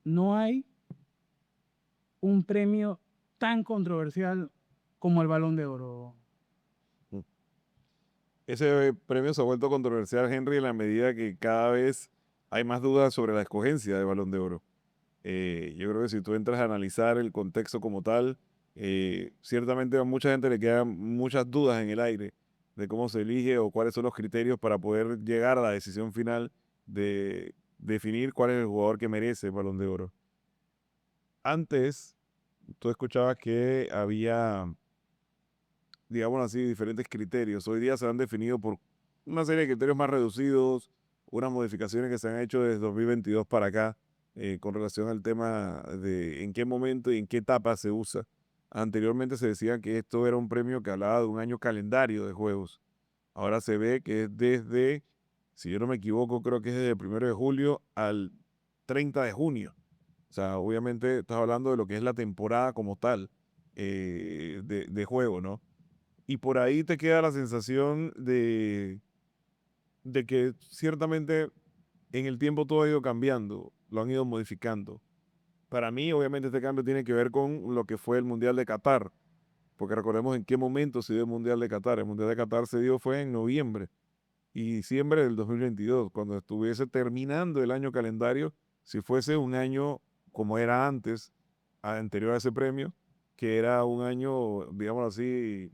no hay un premio tan controversial como el Balón de Oro. Mm. Ese premio se ha vuelto controversial, Henry, en la medida que cada vez hay más dudas sobre la escogencia del Balón de Oro. Yo creo que si tú entras a analizar el contexto como tal, ciertamente a mucha gente le quedan muchas dudas en el aire de cómo se elige o cuáles son los criterios para poder llegar a la decisión final de definir cuál es el jugador que merece el Balón de Oro. Antes, tú escuchabas que había, digamos así, diferentes criterios. Hoy día se han definido por una serie de criterios más reducidos, unas modificaciones que se han hecho desde 2022 para acá con relación al tema de en qué momento y en qué etapa se usa. Anteriormente se decía que esto era un premio que hablaba de un año calendario de juegos. Ahora se ve que es desde, si yo no me equivoco, creo que es desde el 1 de julio al 30 de junio. O sea, obviamente estás hablando de lo que es la temporada como tal de juego, ¿no? Y por ahí te queda la sensación de que ciertamente en el tiempo todo ha ido cambiando, lo han ido modificando. Para mí, obviamente, este cambio tiene que ver con lo que fue el Mundial de Qatar, porque recordemos en qué momento se dio el Mundial de Qatar. El Mundial de Qatar se dio fue en noviembre y diciembre del 2022, cuando estuviese terminando el año calendario, si fuese un año como era antes, anterior a ese premio, que era un año, digamos así,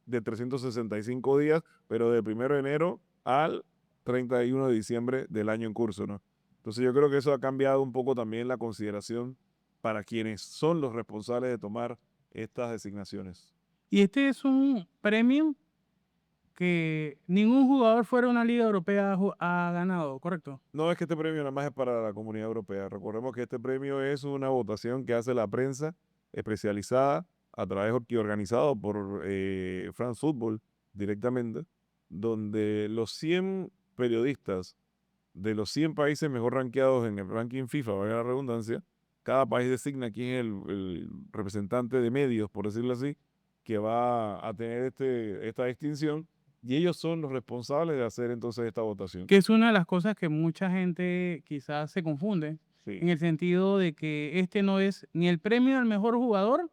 de 365 días, pero de 1 de enero al 31 de diciembre del año en curso, ¿no? Entonces yo creo que eso ha cambiado un poco también la consideración para quienes son los responsables de tomar estas designaciones. Y este es un premio que ningún jugador fuera de una liga europea ha ganado, ¿correcto? No es que este premio nada más es para la Comunidad Europea. Recordemos que este premio es una votación que hace la prensa especializada a través y organizado por France Football directamente, donde los 100 periodistas de los 100 países mejor rankeados en el ranking FIFA, valga la redundancia, cada país designa quién es el representante de medios, por decirlo así, que va a tener esta distinción, y ellos son los responsables de hacer entonces esta votación. Que es una de las cosas que mucha gente quizás se confunde, Sí. en el sentido de que este no es ni el premio al mejor jugador,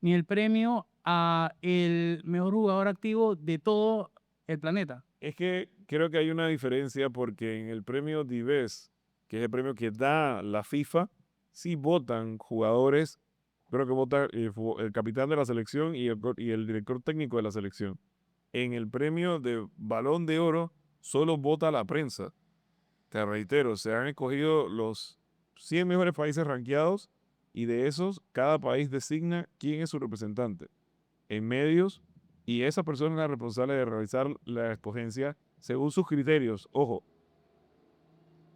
ni el premio a el mejor jugador activo de todo el planeta. Es que creo que hay una diferencia porque en el premio Dives, que es el premio que da la FIFA, sí votan jugadores, creo que vota el capitán de la selección y el director técnico de la selección. En el premio de Balón de Oro solo vota la prensa. Te reitero, se han escogido los 100 mejores países rankeados y de esos cada país designa quién es su representante en medios y esa persona es la responsable de realizar la escogencia según sus criterios. Ojo,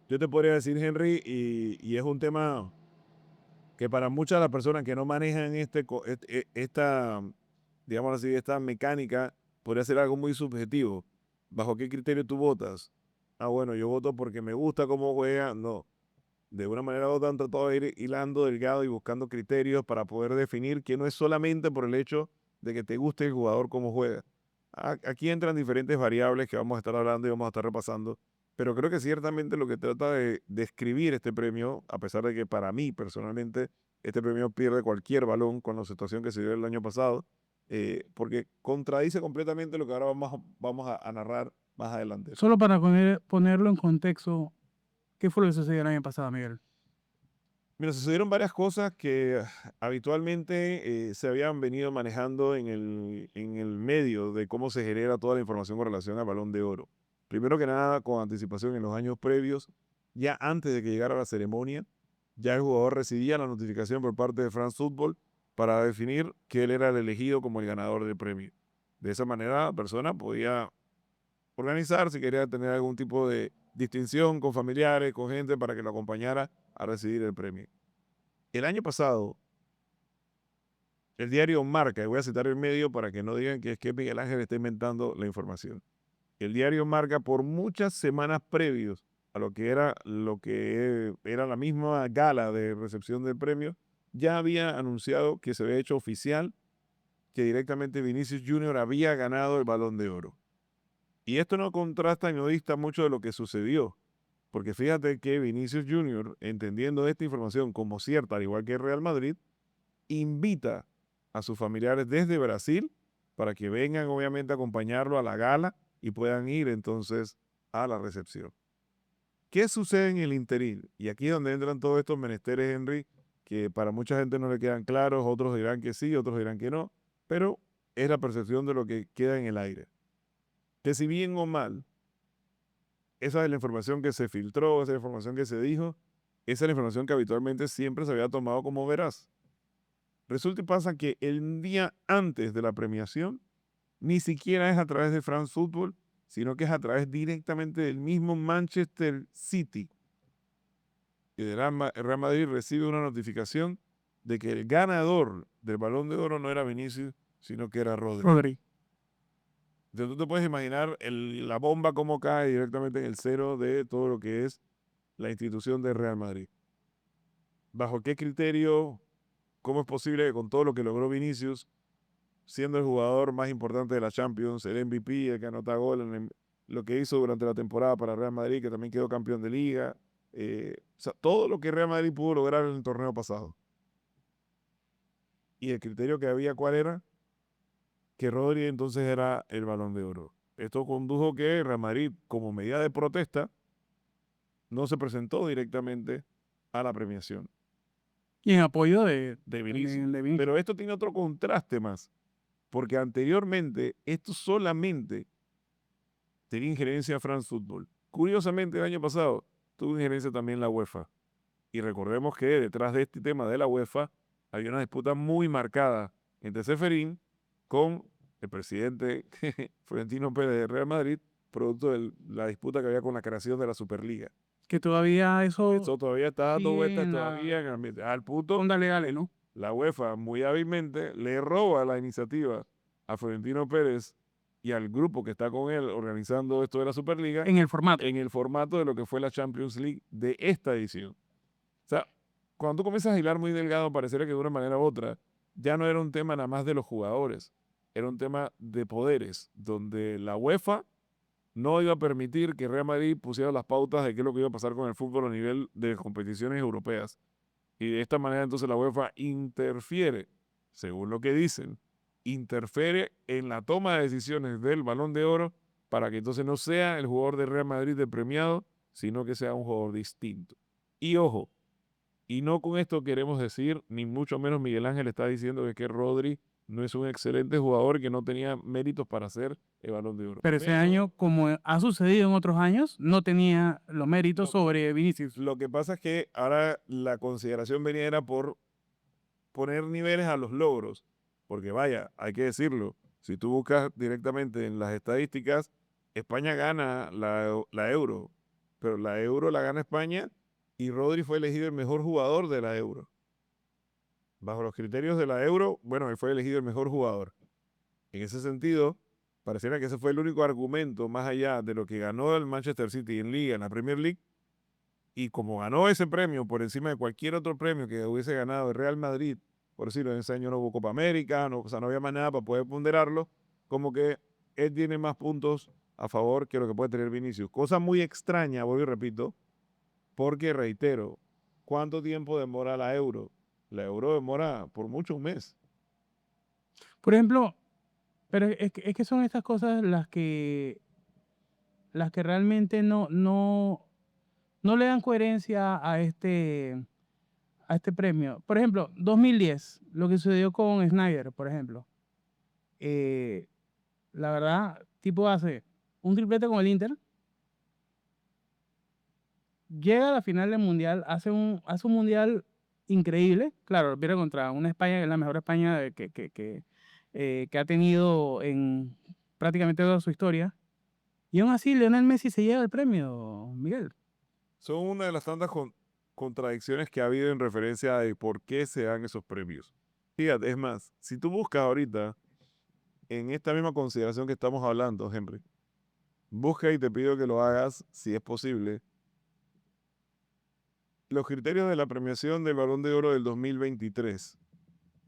yo te podría decir, Henry, y es un tema que para muchas de las personas que no manejan esta, digamos así, esta mecánica, podría ser algo muy subjetivo. ¿Bajo qué criterio tú votas? Ah, bueno, yo voto porque me gusta cómo juega. No, de una manera u otra han tratado de ir hilando delgado y buscando criterios para poder definir que no es solamente por el hecho de que te guste el jugador cómo juega. Aquí entran diferentes variables que vamos a estar hablando y vamos a estar repasando, pero creo que ciertamente lo que trata de describir este premio, a pesar de que para mí personalmente este premio pierde cualquier balón con la situación que se dio el año pasado, porque contradice completamente lo que ahora vamos a narrar más adelante. Solo para ponerlo en contexto, ¿qué fue lo que sucedió el año pasado, Miguel? Mira, sucedieron varias cosas que habitualmente se habían venido manejando en el medio de cómo se genera toda la información con relación al Balón de Oro. Primero que nada, con anticipación en los años previos, ya antes de que llegara la ceremonia, ya el jugador recibía la notificación por parte de France Football para definir que él era el elegido como el ganador del premio. De esa manera, la persona podía organizar si quería tener algún tipo de distinción con familiares, con gente para que lo acompañara a recibir el premio. El año pasado, el diario Marca, y voy a citar el medio para que no digan que es que Miguel Ángel está inventando la información. El diario Marca, por muchas semanas previos a lo que era la misma gala de recepción del premio, ya había anunciado que se había hecho oficial que directamente Vinicius Junior había ganado el Balón de Oro. Y esto no contrasta y no dista mucho de lo que sucedió. Porque fíjate que Vinicius Junior, entendiendo esta información como cierta, al igual que el Real Madrid, invita a sus familiares desde Brasil para que vengan obviamente a acompañarlo a la gala y puedan ir entonces a la recepción. ¿Qué sucede en el interín? Y aquí es donde entran todos estos menesteres, Henry, que para mucha gente no le quedan claros, otros dirán que sí, otros dirán que no, pero es la percepción de lo que queda en el aire. Que si bien o mal, esa es la información que se filtró, esa es la información que se dijo, esa es la información que habitualmente siempre se había tomado como veraz. Resulta y pasa que el día antes de la premiación, ni siquiera es a través de France Football, sino que es a través directamente del mismo Manchester City. Y el Real Madrid recibe una notificación de que el ganador del Balón de Oro no era Vinicius, sino que era Rodri. Rodri. Entonces tú te puedes imaginar la bomba cómo cae directamente en el cero de todo lo que es la institución del Real Madrid. ¿Bajo qué criterio? ¿Cómo es posible que con todo lo que logró Vinicius, siendo el jugador más importante de la Champions, el MVP, el que anota gol, lo que hizo durante la temporada para Real Madrid, que también quedó campeón de liga, o sea, todo lo que Real Madrid pudo lograr en el torneo pasado? Y el criterio que había, ¿cuál era? Que Rodri entonces era el Balón de Oro. Esto condujo que Real Madrid, como medida de protesta, no se presentó directamente a la premiación Y en apoyo de Vinicius. de Vinicius. Pero esto tiene otro contraste más, porque anteriormente esto solamente tenía injerencia France Football. Curiosamente, el año pasado tuvo injerencia también la UEFA. Y recordemos que detrás de este tema de la UEFA había una disputa muy marcada entre Ceferín con el presidente Florentino Pérez de Real Madrid, producto de la disputa que había con la creación de la Superliga. Que todavía Eso todavía está dando sigue vueltas en todavía en el ambiente. Al punto, ondas legales, ¿no? la UEFA muy hábilmente le roba la iniciativa a Florentino Pérez y al grupo que está con él organizando esto de la Superliga En el formato. en el formato de lo que fue la Champions League de esta edición. O sea, cuando tú comienzas a hilar muy delgado, pareciera que de una manera u otra ya no era un tema nada más de los jugadores, era un tema de poderes, donde la UEFA no iba a permitir que Real Madrid pusiera las pautas de qué es lo que iba a pasar con el fútbol a nivel de competiciones europeas. Y de esta manera entonces la UEFA interfiere, según lo que dicen, interfiere en la toma de decisiones del Balón de Oro para que entonces no sea el jugador de Real Madrid el premiado, sino que sea un jugador distinto. Y ojo, y no con esto queremos decir, ni mucho menos Miguel Ángel está diciendo que Rodri no es un excelente jugador que no tenía méritos para ser el Balón de Oro. Pero ese año, como ha sucedido en otros años, no tenía los méritos sobre Vinicius. Lo que pasa es que ahora la consideración venía era por poner niveles a los logros, porque vaya, hay que decirlo, si tú buscas directamente en las estadísticas, España gana la Euro, pero la Euro la gana España y Rodri fue elegido el mejor jugador de la Euro. Bajo los criterios de la Euro, bueno, él fue elegido el mejor jugador. En ese sentido, pareciera que ese fue el único argumento más allá de lo que ganó el Manchester City en Liga, en la Premier League, y como ganó ese premio por encima de cualquier otro premio que hubiese ganado el Real Madrid, por decirlo, en ese año no hubo Copa América, no, o sea, no había más nada para poder ponderarlo, como que él tiene más puntos a favor que lo que puede tener Vinicius. Cosa muy extraña, vuelvo y repito, porque reitero, ¿cuánto tiempo demora la Euro? La Euro demora por mucho un mes. Por ejemplo, pero es que son estas cosas las que realmente no le dan coherencia a este premio. Por ejemplo, 2010, lo que sucedió con Snyder, por ejemplo. La verdad, tipo hace un triplete con el Inter, llega a la final del Mundial, hace un Mundial increíble. Claro, pierde contra una España que es la mejor España que ha tenido en prácticamente toda su historia. Y aún así, Lionel Messi se lleva el premio, Miguel. Son una de las tantas contradicciones que ha habido en referencia de por qué se dan esos premios. Fíjate, es más, si tú buscas ahorita en esta misma consideración que estamos hablando, Henry, busca y te pido que lo hagas, si es posible, los criterios de la premiación del Balón de Oro del 2023,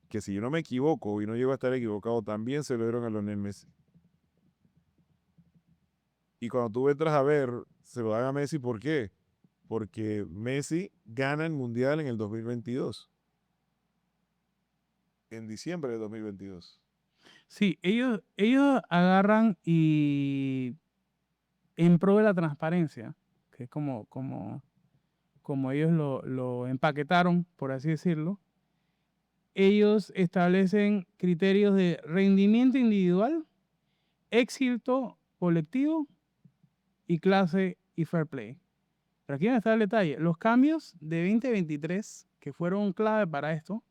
que si yo no me equivoco y no llego a estar equivocado, también se lo dieron a Lionel Messi. Y cuando tú entras a ver, se lo dan a Messi, ¿por qué? porque Messi gana el Mundial en el 2022. En diciembre de 2022. Sí, ellos agarran y en pro de la transparencia, que es como ellos lo empaquetaron, por así decirlo, ellos establecen criterios de rendimiento individual, éxito colectivo y clase y fair play. Pero aquí está el detalle. Los cambios de 2023 que fueron clave para esto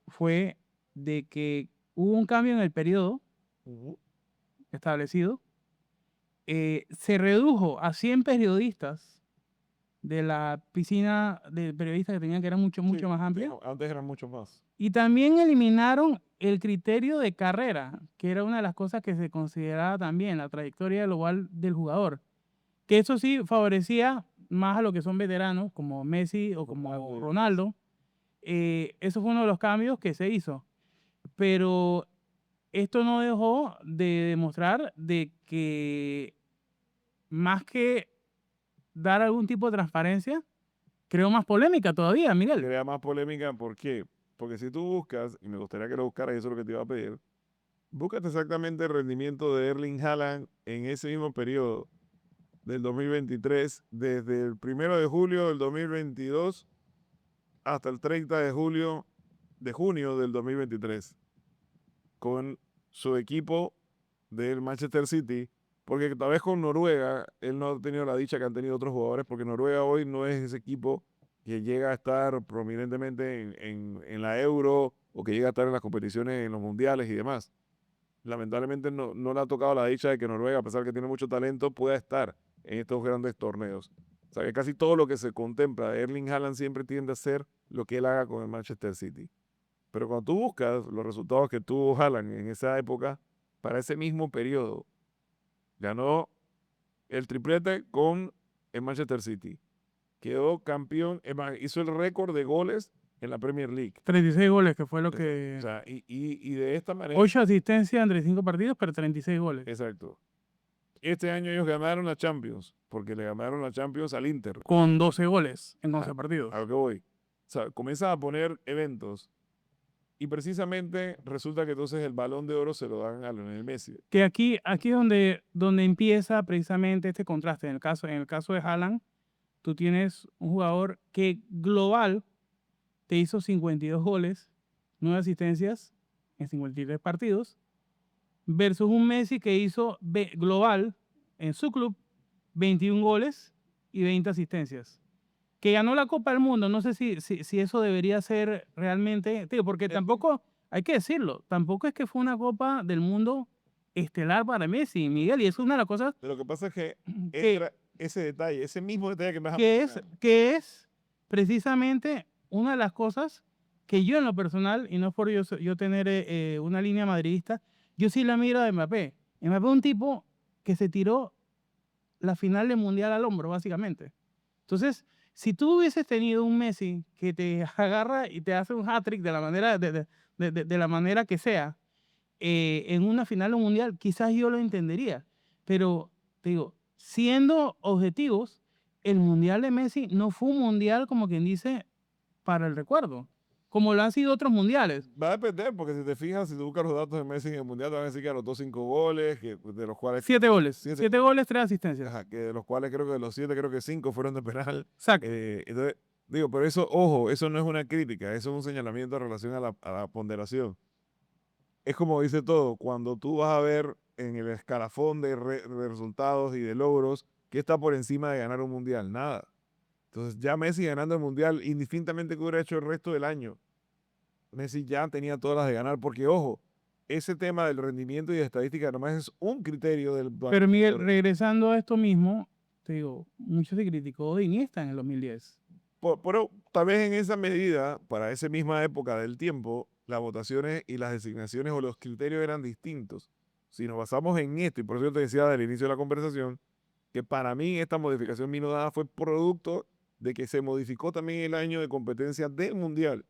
fue de que hubo un cambio en el periodo establecido. Se redujo a 100 periodistas de la piscina de periodistas que tenían, que era mucho Sí, más amplia. antes eran muchos más. Y también eliminaron el criterio de carrera, que era una de las cosas que se consideraba también, la trayectoria global del jugador. Que eso sí favorecía más a los que son veteranos, como Messi o como Ronaldo. Eso fue uno de los cambios que se hizo. Pero esto no dejó de demostrar de que más que dar algún tipo de transparencia, creó más polémica todavía, Miguel. Crea más polémica, ¿por qué? Porque si tú buscas, y me gustaría que lo buscaras, y eso es lo que te iba a pedir, búscate exactamente el rendimiento de Erling Haaland en ese mismo periodo del 2023, desde el 1 de julio del 2022 hasta el 30 de junio del 2023, con su equipo del Manchester City, porque tal vez con Noruega él no ha tenido la dicha que han tenido otros jugadores, porque Noruega hoy no es ese equipo que llega a estar prominentemente en la Euro o que llega a estar en las competiciones, en los mundiales y demás. Lamentablemente no le ha tocado la dicha de que Noruega, a pesar de que tiene mucho talento, pueda estar en estos grandes torneos. O sea que casi todo lo que se contempla de Erling Haaland siempre tiende a ser lo que él haga con el Manchester City. Pero cuando tú buscas los resultados que tuvo Haaland en esa época, para ese mismo periodo, ganó el triplete con el Manchester City. Quedó campeón, hizo el récord de goles en la Premier League. 36 goles, que fue lo O que... sea, y de esta manera... 8 asistencias entre 5 partidos, pero 36 goles. Exacto. Este año ellos ganaron la Champions, porque le ganaron la Champions al Inter. Con 12 goles en 11 partidos. A lo que voy. O sea, comienzan a poner eventos y precisamente resulta que entonces el Balón de Oro se lo dan a Lionel Messi. Que aquí es donde empieza precisamente este contraste. En el caso de Haaland, tú tienes un jugador que global te hizo 52 goles, 9 asistencias en 53 partidos, versus un Messi que hizo global en su club 21 goles y 20 asistencias. Que ganó la Copa del Mundo, no sé si eso debería ser realmente, digo, porque tampoco, hay que decirlo, tampoco es que fue una Copa del Mundo estelar para Messi, Miguel, y eso es una de las cosas Pero lo que pasa es que que, entra ese detalle, ese mismo detalle que me has que es precisamente una de las cosas que yo en lo personal, y no es por yo tener una línea madridista, yo sí la miro de Mbappé. Mbappé es un tipo que se tiró la final del Mundial al hombro, básicamente. Entonces, si tú hubieses tenido un Messi que te agarra y te hace un hat-trick de la manera, de la manera que sea, en una final del Mundial, quizás yo lo entendería. Pero, te digo, siendo objetivos, el Mundial de Messi no fue un Mundial, como quien dice, para el recuerdo, como lo han sido otros Mundiales. Va a depender, porque si te fijas, si tú buscas los datos de Messi en el Mundial, te van a decir que anotó 5 goles, que, de los cuales... 7 goles. Siete- 7 goles, 3 asistencias. Ajá, que de los cuales creo que de los 7, creo que 5 fueron de penal. Exacto. Entonces, digo, pero eso, ojo, eso no es una crítica, eso es un señalamiento en relación a la ponderación. Es como dice todo, cuando tú vas a ver en el escalafón de resultados y de logros, ¿qué está por encima de ganar un mundial? Nada. Entonces ya Messi ganando el mundial, indistintamente que hubiera hecho el resto del año, Messi ya tenía todas las de ganar, porque ojo, ese tema del rendimiento y de estadística nomás es un criterio del... Pero Miguel, regresando a esto mismo, te digo, mucho se criticó de Iniesta en el 2010. Pero tal vez en esa medida, para esa misma época del tiempo, las votaciones y las designaciones o los criterios eran distintos. Si nos basamos en esto, y por eso yo te decía al inicio de la conversación, que para mí esta modificación minudada fue producto de que se modificó también el año de competencia del Mundial.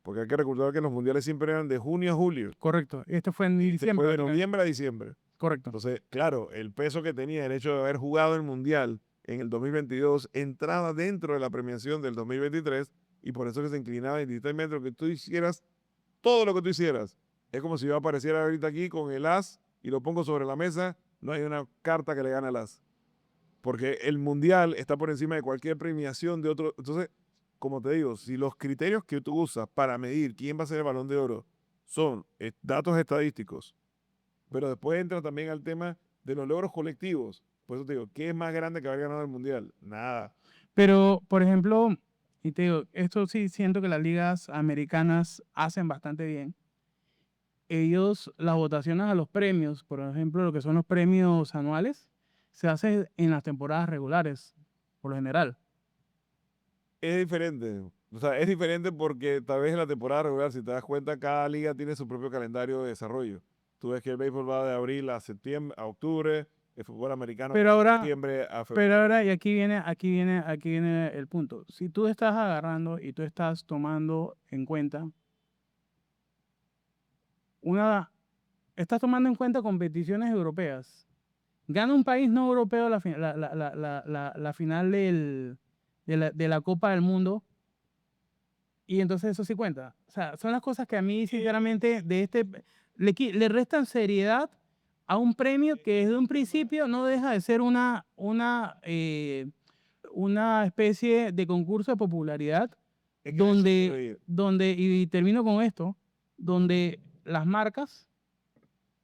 Porque hay que recordar que los mundiales siempre eran de junio a julio. Correcto. Este fue en diciembre. Fue de noviembre a diciembre. Correcto. Entonces, claro, el peso que tenía el hecho de haber jugado el Mundial en el 2022 entraba dentro de la premiación del 2023 y por eso que se inclinaba indistintamente lo que tú hicieras, todo lo que tú hicieras. Es como si yo apareciera ahorita aquí con el as y lo pongo sobre la mesa, no hay una carta que le gane al as. Porque el mundial está por encima de cualquier premiación de otro. Entonces, como te digo, si los criterios que tú usas para medir quién va a ser el Balón de Oro son datos estadísticos, pero después entra también al tema de los logros colectivos. Por eso te digo, ¿qué es más grande que haber ganado el mundial? Nada. Pero, por ejemplo, y te digo, esto sí siento que las ligas americanas hacen bastante bien. Ellos, las votaciones a los premios, por ejemplo, lo que son los premios anuales, se hacen en las temporadas regulares, por lo general. Es diferente. O sea, es diferente porque tal vez en la temporada regular, si te das cuenta, cada liga tiene su propio calendario de desarrollo. Tú ves que el béisbol va de abril a septiembre, a octubre, el fútbol americano Pero de ahora, septiembre a febrero. pero ahora, y aquí viene el punto. Si tú estás agarrando y tú estás tomando en cuenta una, estás tomando en cuenta competiciones europeas. Gana un país no europeo la final de la Copa del Mundo y entonces eso sí cuenta. O sea, son las cosas que a mí, sinceramente, le restan seriedad a un premio que desde un principio no deja de ser una especie de concurso de popularidad Es que a eso quiero donde, ir. y termino con esto, donde las marcas,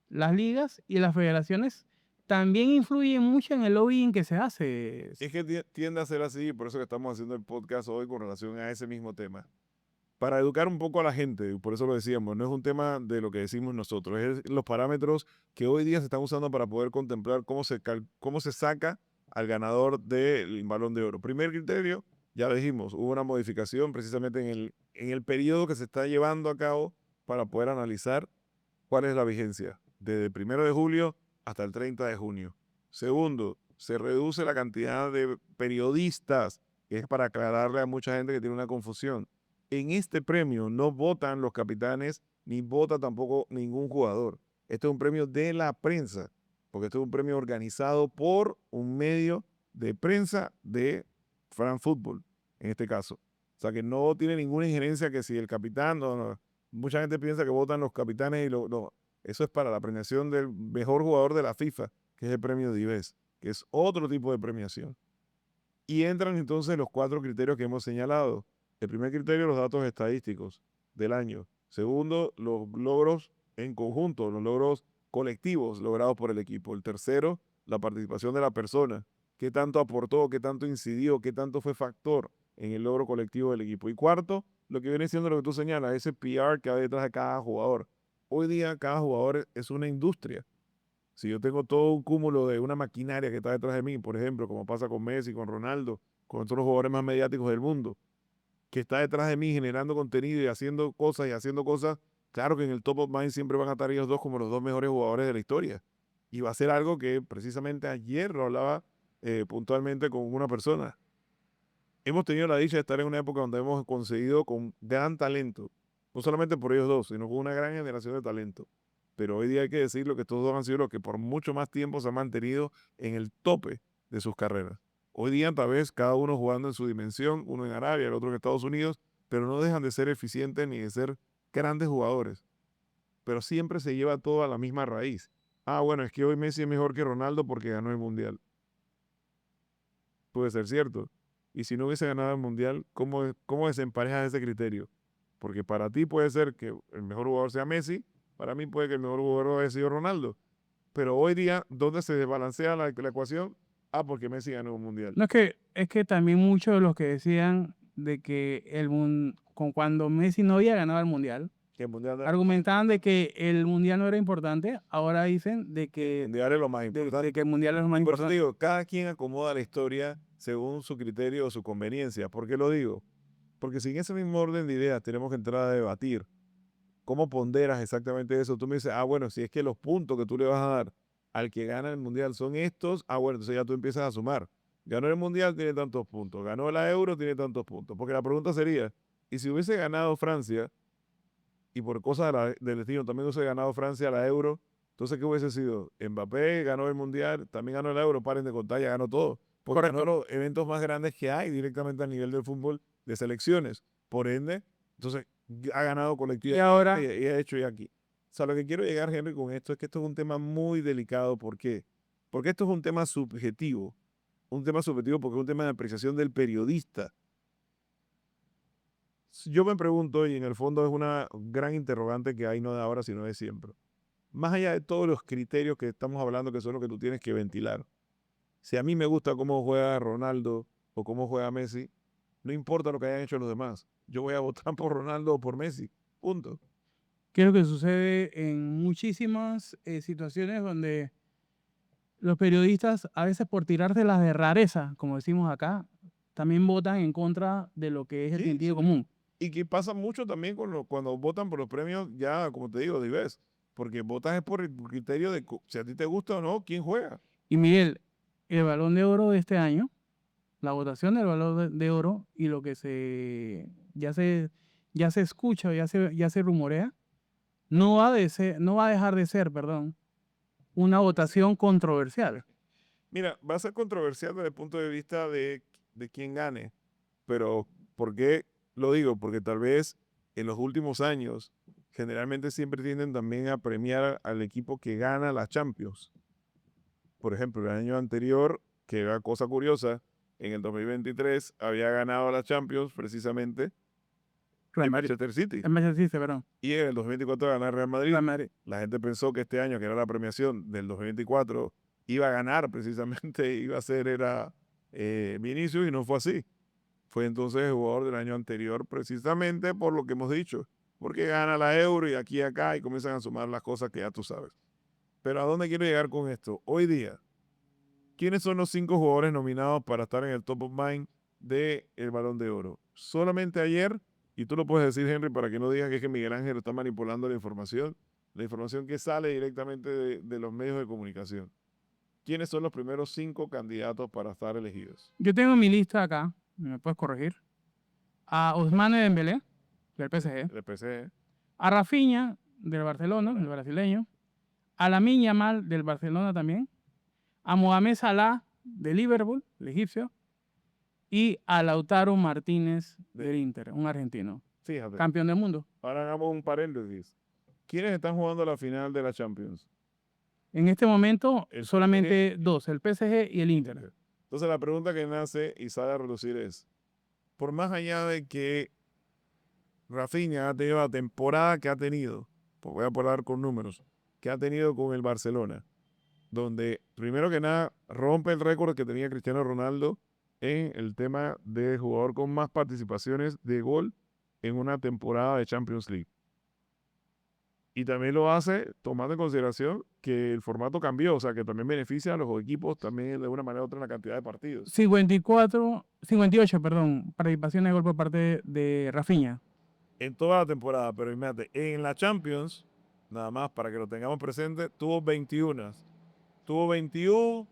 las ligas y las federaciones también influyen mucho en el lobbying que se hace. Es que tiende a ser así, por eso que estamos haciendo el podcast hoy con relación a ese mismo tema. Para educar un poco a la gente, por eso lo decíamos, no es un tema de lo que decimos nosotros, es los parámetros que hoy día se están usando para poder contemplar cómo se saca al ganador del Balón de Oro. Primer criterio, ya lo dijimos, hubo una modificación precisamente en el periodo que se está llevando a cabo para poder analizar cuál es la vigencia, desde el 1 de julio hasta el 30 de junio. Segundo, se reduce la cantidad de periodistas, que es para aclararle a mucha gente que tiene una confusión. En este premio no votan los capitanes ni vota tampoco ningún jugador. Este es un premio de la prensa, porque este es un premio organizado por un medio de prensa de France Football, en este caso. O sea que no tiene ninguna injerencia que si el capitán, no. Mucha gente piensa que votan los capitanes y no. Eso es para la premiación del mejor jugador de la FIFA, que es el premio Dives, que es otro tipo de premiación. Y entran entonces los 4 criterios que hemos señalado. El primer criterio, los datos estadísticos del año. Segundo, los logros en conjunto, los logros colectivos logrados por el equipo. El tercero, la participación de la persona. ¿Qué tanto aportó, qué tanto incidió, qué tanto fue factor en el logro colectivo del equipo? Y cuarto, lo que viene siendo lo que tú señalas, ese PR que hay detrás de cada jugador. Hoy día cada jugador es una industria. Si yo tengo todo un cúmulo de una maquinaria que está detrás de mí, por ejemplo, como pasa con Messi, con Ronaldo, con otros jugadores más mediáticos del mundo, que está detrás de mí generando contenido y haciendo cosas, claro que en el top of mind siempre van a estar ellos dos como los dos mejores jugadores de la historia. Y va a ser algo que precisamente ayer lo hablaba puntualmente con una persona. Hemos tenido la dicha de estar en una época donde hemos conseguido con gran talento, no solamente por ellos dos, sino con una gran generación de talento. Pero hoy día hay que decirlo que estos dos han sido los que por mucho más tiempo se han mantenido en el tope de sus carreras. Hoy día tal vez cada uno jugando en su dimensión, uno en Arabia, el otro en Estados Unidos, pero no dejan de ser eficientes ni de ser grandes jugadores. Pero siempre se lleva todo a la misma raíz. Ah, bueno, es que hoy Messi es mejor que Ronaldo porque ganó el Mundial. Puede ser cierto. Y si no hubiese ganado el Mundial, ¿cómo desemparejas ese criterio? Porque para ti puede ser que el mejor jugador sea Messi, para mí puede que el mejor jugador haya sido Ronaldo. Pero hoy día, ¿dónde se desbalancea la ecuación? Ah, porque Messi ganó un Mundial. No es que también muchos de los que decían de que cuando Messi no había ganado el Mundial, Que el Mundial, argumentaban de que el Mundial no era importante, ahora dicen de que, Mundial es lo más de, importante. de que el Mundial es lo más Por eso te importante. digo, cada quien acomoda la historia según su criterio o su conveniencia. ¿Por qué lo digo? Porque si en ese mismo orden de ideas tenemos que entrar a debatir cómo ponderas exactamente eso, tú me dices, ah, bueno, si es que los puntos que tú le vas a dar al que gana el mundial son estos, ah, bueno, entonces ya tú empiezas a sumar. Ganó el mundial, tiene tantos puntos. Ganó la Euro, tiene tantos puntos. Porque la pregunta sería, ¿y si hubiese ganado Francia y por cosas del destino también hubiese ganado Francia la Euro, entonces qué hubiese sido? Mbappé ganó el mundial, también ganó el Euro, paren de contar, ya ganó todo. porque es uno de los eventos más grandes que hay directamente a nivel del fútbol de selecciones. Por ende, entonces ha ganado Y colectivamente ahora, y ha hecho ya aquí. O sea, lo que quiero llegar, Henry, con esto es que esto es un tema muy delicado. ¿Por qué? Porque esto es un tema subjetivo. Un tema subjetivo porque es un tema de apreciación del periodista. Yo me pregunto, y en el fondo es una gran interrogante que hay no de ahora, sino de siempre. Más allá de todos los criterios que estamos hablando, que son los que tú tienes que ventilar. Si a mí me gusta cómo juega Ronaldo o cómo juega Messi, no importa lo que hayan hecho los demás. Yo voy a votar por Ronaldo o por Messi. Punto. ¿qué es lo que sucede en muchísimas situaciones donde los periodistas, a veces por tirárselas de rareza, como decimos acá, también votan en contra de lo que es el Sí, sentido sí. común? Y que pasa mucho también cuando votan por los premios, ya, como te digo, diversos. Porque votas es por el criterio de si a ti te gusta o no, quién juega. Y Miguel, el Balón de Oro de este año, la votación del Balón de Oro y lo que ya se escucha, ya se rumorea, no va a dejar de ser, perdón, una votación controversial. Mira, va a ser controversial desde el punto de vista de quién gane. Pero, ¿por qué lo digo? Porque tal vez en los últimos años, generalmente siempre tienden también a premiar al equipo que gana la Champions. Por ejemplo, el año anterior, que era cosa curiosa, en el 2023 había ganado la Champions precisamente Real el Madrid. Manchester City. El Manchester City, perdón. Y en el 2024 ganar el Real Madrid. Real Madrid. La gente pensó que este año, que era la premiación del 2024, iba a ganar precisamente, iba a ser, era Vinicius, y no fue así. Fue entonces el jugador del año anterior, precisamente por lo que hemos dicho, porque gana la Euro y aquí y acá y comienzan a sumar las cosas que ya tú sabes. Pero ¿a dónde quiero llegar con esto? Hoy día, ¿quiénes son los 5 jugadores nominados para estar en el top of mind del Balón de Oro? Solamente ayer, y tú lo puedes decir, Henry, para que no digas que es que Miguel Ángel está manipulando la información que sale directamente de los medios de comunicación. ¿Quiénes son los primeros 5 candidatos para estar elegidos? Yo tengo mi lista acá, me puedes corregir. A Ousmane Dembélé, del PSG. El PSG, A Rafinha, del Barcelona, el brasileño. A Lamine Yamal, del Barcelona también. A Mohamed Salah, de Liverpool, el egipcio. Y a Lautaro Martínez, del Inter, un argentino. fíjate. Campeón del mundo. Ahora hagamos un paréntesis. ¿Quiénes están jugando la final de la Champions? En este momento, El solamente dos, el PSG y el Inter. Entonces la pregunta que nace y sale a relucir es, por más allá de que Rafinha ha tenido la temporada que ha tenido, pues voy a hablar con números, que ha tenido con el Barcelona, donde primero que nada rompe el récord que tenía Cristiano Ronaldo en el tema de jugador con más participaciones de gol en una temporada de Champions League. Y también lo hace tomando en consideración que el formato cambió, o sea, que también beneficia a los equipos también de una manera u otra en la cantidad de partidos. 58, perdón, participaciones de gol por parte de Rafinha. En toda la temporada, pero imagínate, en la Champions, nada más para que lo tengamos presente, tuvo 21. Tuvo 21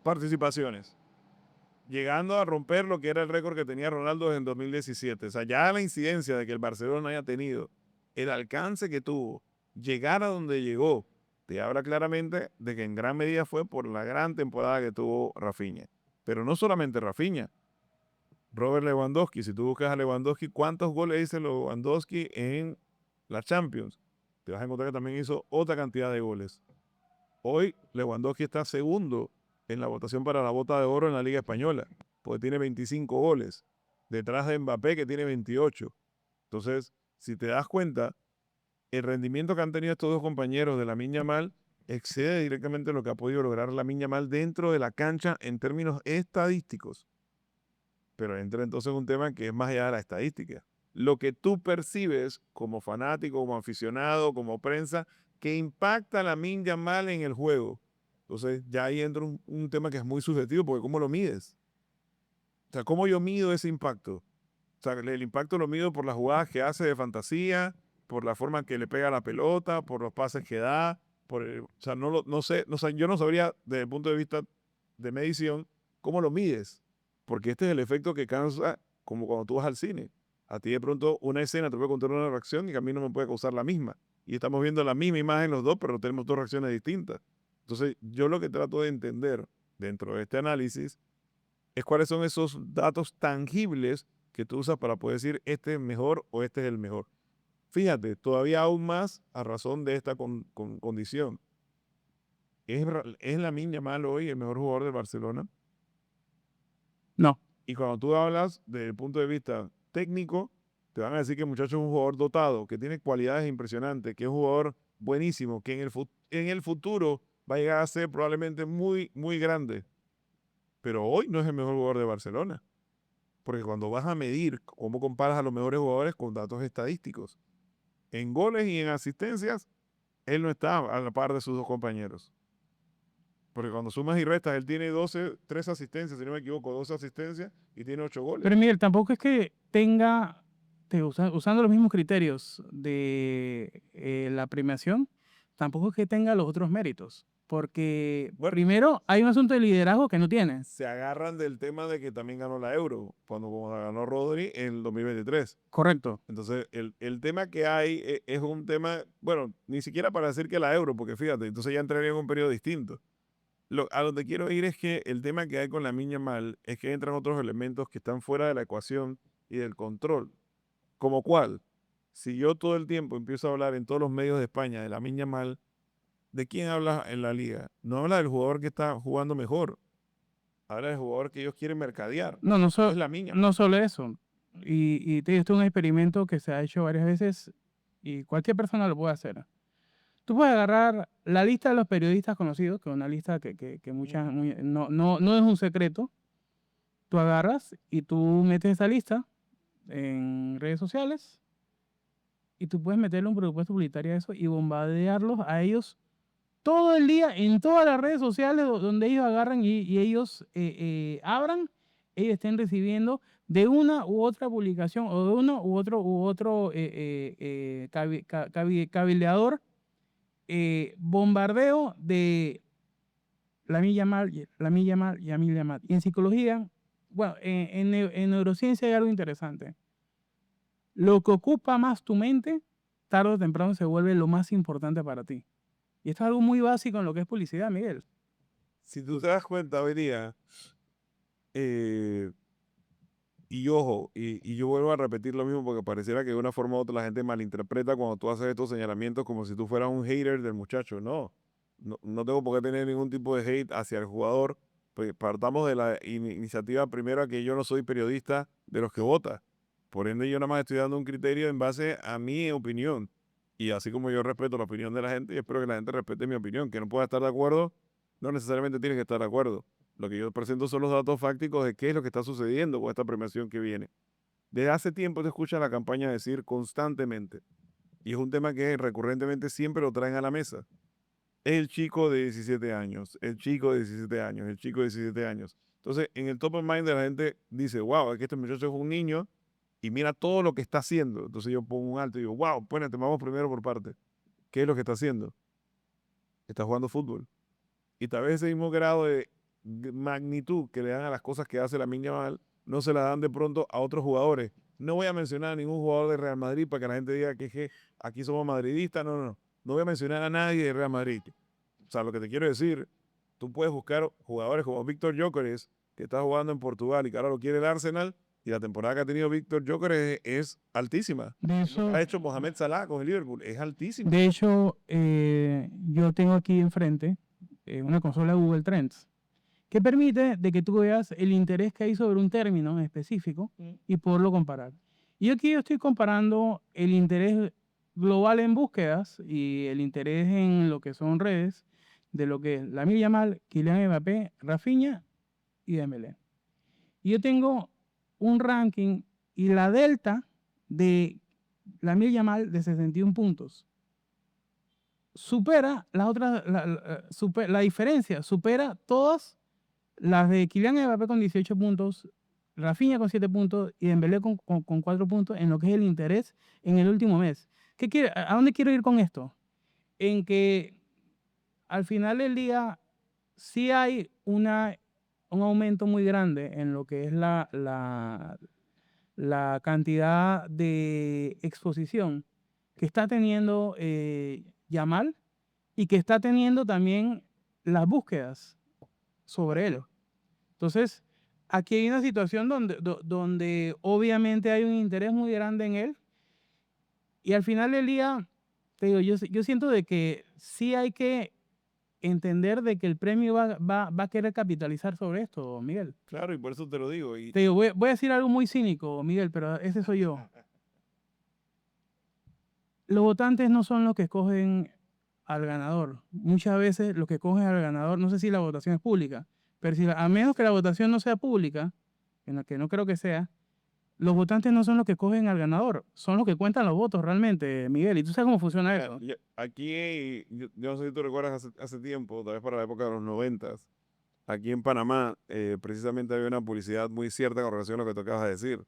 participaciones, llegando a romper lo que era el récord que tenía Ronaldo en 2017. O sea, ya la incidencia de que el Barcelona haya tenido el alcance que tuvo, llegar a donde llegó, te habla claramente de que en gran medida fue por la gran temporada que tuvo Rafinha. Pero no solamente Rafinha, Robert Lewandowski. Si tú buscas a Lewandowski, ¿cuántos goles hizo Lewandowski en la Champions? Te vas a encontrar que también hizo otra cantidad de goles. Hoy Lewandowski está segundo en la votación para la bota de oro en la Liga Española, porque tiene 25 goles, detrás de Mbappé que tiene 28. Entonces, si te das cuenta, el rendimiento que han tenido estos dos compañeros de Lamine Yamal excede directamente lo que ha podido lograr Lamine Yamal dentro de la cancha en términos estadísticos. Pero entra entonces un tema que es más allá de la estadística. Lo que tú percibes como fanático, como aficionado, como prensa, que impacta a Lamine Yamal en el juego. Entonces ya ahí entra un tema que es muy subjetivo, porque ¿cómo lo mides? O sea, ¿cómo yo mido ese impacto? O sea, el impacto lo mido por las jugadas que hace de fantasía, por la forma que le pega la pelota, por los pases que da, o sea, no sé, yo no sabría desde el punto de vista de medición cómo lo mides, porque este es el efecto que causa como cuando tú vas al cine. A ti de pronto una escena te puede contar una reacción y a mí no me puede causar la misma. Y estamos viendo la misma imagen los dos, pero tenemos dos reacciones distintas. Entonces, yo lo que trato de entender dentro de este análisis es cuáles son esos datos tangibles que tú usas para poder decir este es mejor o este es el mejor. Fíjate, todavía aún más a razón de esta condición. ¿Es Lamine Yamal hoy el mejor jugador del Barcelona? No. Y cuando tú hablas desde el punto de vista técnico, te van a decir que el muchacho es un jugador dotado, que tiene cualidades impresionantes, que es un jugador buenísimo, que en el futuro va a llegar a ser probablemente muy, muy grande. Pero hoy no es el mejor jugador de Barcelona. Porque cuando vas a medir cómo comparas a los mejores jugadores con datos estadísticos, en goles y en asistencias, él no está a la par de sus dos compañeros. Porque cuando sumas y restas, él tiene 3 asistencias, si no me equivoco, 12 asistencias y tiene 8 Pero goles. Miguel, tampoco es que tenga, usando los mismos criterios de la premiación, tampoco es que tenga los otros méritos. Porque Bueno, primero hay un asunto de liderazgo que no tiene. se agarran del tema de que también ganó la Euro, cuando la ganó Rodri en el 2023. Correcto. Entonces, el tema que hay es un tema, bueno, ni siquiera para decir que la Euro, porque fíjate, entonces ya entraría en un periodo distinto. A donde quiero ir es que el tema que hay con la Miña Mal es que entran otros elementos que están fuera de la ecuación y del control. ¿Como cuál? Si yo todo el tiempo empiezo a hablar en todos los medios de España de la Miña Mal, ¿de quién habla en la liga? No habla del jugador que está jugando mejor, habla del jugador que ellos quieren mercadear. No, no, Es la Miña Mal. no solo eso. Y te digo, esto es un experimento que se ha hecho varias veces y cualquier persona lo puede hacer. Tú puedes agarrar la lista de los periodistas conocidos, que es una lista que muchas, no es un secreto. Tú agarras y tú metes esa lista en redes sociales y tú puedes meterle un presupuesto publicitario a eso y bombardearlos a ellos todo el día en todas las redes sociales donde ellos agarran y ellos abran, ellos estén recibiendo de una u otra publicación o de uno u otro cabildeador bombardeo de la milla mal y a mí mal. Y en psicología, bueno, en neurociencia hay algo interesante. Lo que ocupa más tu mente, tarde o temprano se vuelve lo más importante para ti. Y esto es algo muy básico en lo que es publicidad, Miguel. Si tú te das cuenta hoy día, eh, y ojo, y yo vuelvo a repetir lo mismo porque pareciera que de una forma u otra la gente malinterpreta cuando tú haces estos señalamientos como si tú fueras un hater del muchacho. No, no tengo por qué tener ningún tipo de hate hacia el jugador. Pues partamos de la iniciativa primero que yo no soy periodista de los que vota. Por ende, yo nada más estoy dando un criterio en base a mi opinión. Y así como yo respeto la opinión de la gente, y espero que la gente respete mi opinión. Que no pueda estar de acuerdo, no necesariamente tiene que estar de acuerdo. Lo que yo presento son los datos fácticos de qué es lo que está sucediendo con esta premiación que viene. Desde hace tiempo se escucha la campaña decir constantemente, y es un tema que recurrentemente siempre lo traen a la mesa. El chico de 17 años, el chico de 17 años, el chico de 17 años. Entonces, en el top of mind de la gente dice, wow, es que este muchacho es un niño y mira todo lo que está haciendo. Entonces yo pongo un alto y digo, wow, espérate, vamos primero por parte. ¿Qué es lo que está haciendo? Está jugando fútbol. Y tal vez ese mismo grado de magnitud que le dan a las cosas que hace la Yamal no se la dan de pronto a otros jugadores. No voy a mencionar a ningún jugador de Real Madrid para que la gente diga que aquí somos madridistas. No, no, no. No voy a mencionar a nadie de Real Madrid. O sea, lo que te quiero decir, tú puedes buscar jugadores como Víctor Gyökeres, que está jugando en Portugal y que ahora lo quiere el Arsenal, y la temporada que ha tenido Víctor Gyökeres es altísima. De Lo que eso, ha hecho Mohamed Salah con el Liverpool es altísima. de hecho, yo tengo aquí enfrente una consola Google Trends que permite de que tú veas el interés que hay sobre un término en específico y poderlo comparar. Y aquí yo estoy comparando el interés global en búsquedas y el interés en lo que son redes de lo que es Lamine Yamal, Kylian Mbappé, Rafinha y Dembélé. Y yo tengo un ranking y la delta de Lamine Yamal de 61 puntos supera las otras, la diferencia supera todas las de Kylian Mbappé con 18 puntos, Rafinha con 7 puntos y Dembélé con 4 puntos en lo que es el interés en el último mes. ¿A dónde quiero ir con esto? En que al final del día sí hay un aumento muy grande en lo que es la cantidad de exposición que está teniendo Yamal y que está teniendo también las búsquedas sobre él. Entonces, aquí hay una situación donde obviamente hay un interés muy grande en él y al final del día, te digo, yo siento de que sí hay que entender de que el premio va a querer capitalizar sobre esto, Miguel. Claro, y por eso te lo digo. Y Te digo, voy a decir algo muy cínico, Miguel, pero ese soy yo. Los votantes no son los que escogen al ganador. Muchas veces los que escogen al ganador, no sé si la votación es pública, pero si a menos que la votación no sea pública, que no creo que sea, los votantes no son los que escogen al ganador, son los que cuentan los votos realmente, Miguel. ¿Y tú sabes cómo funciona eso? aquí, yo no sé si tú recuerdas hace tiempo, tal vez para la época de los 90, aquí en Panamá, precisamente había una publicidad muy cierta con relación a lo que tú acabas de decir,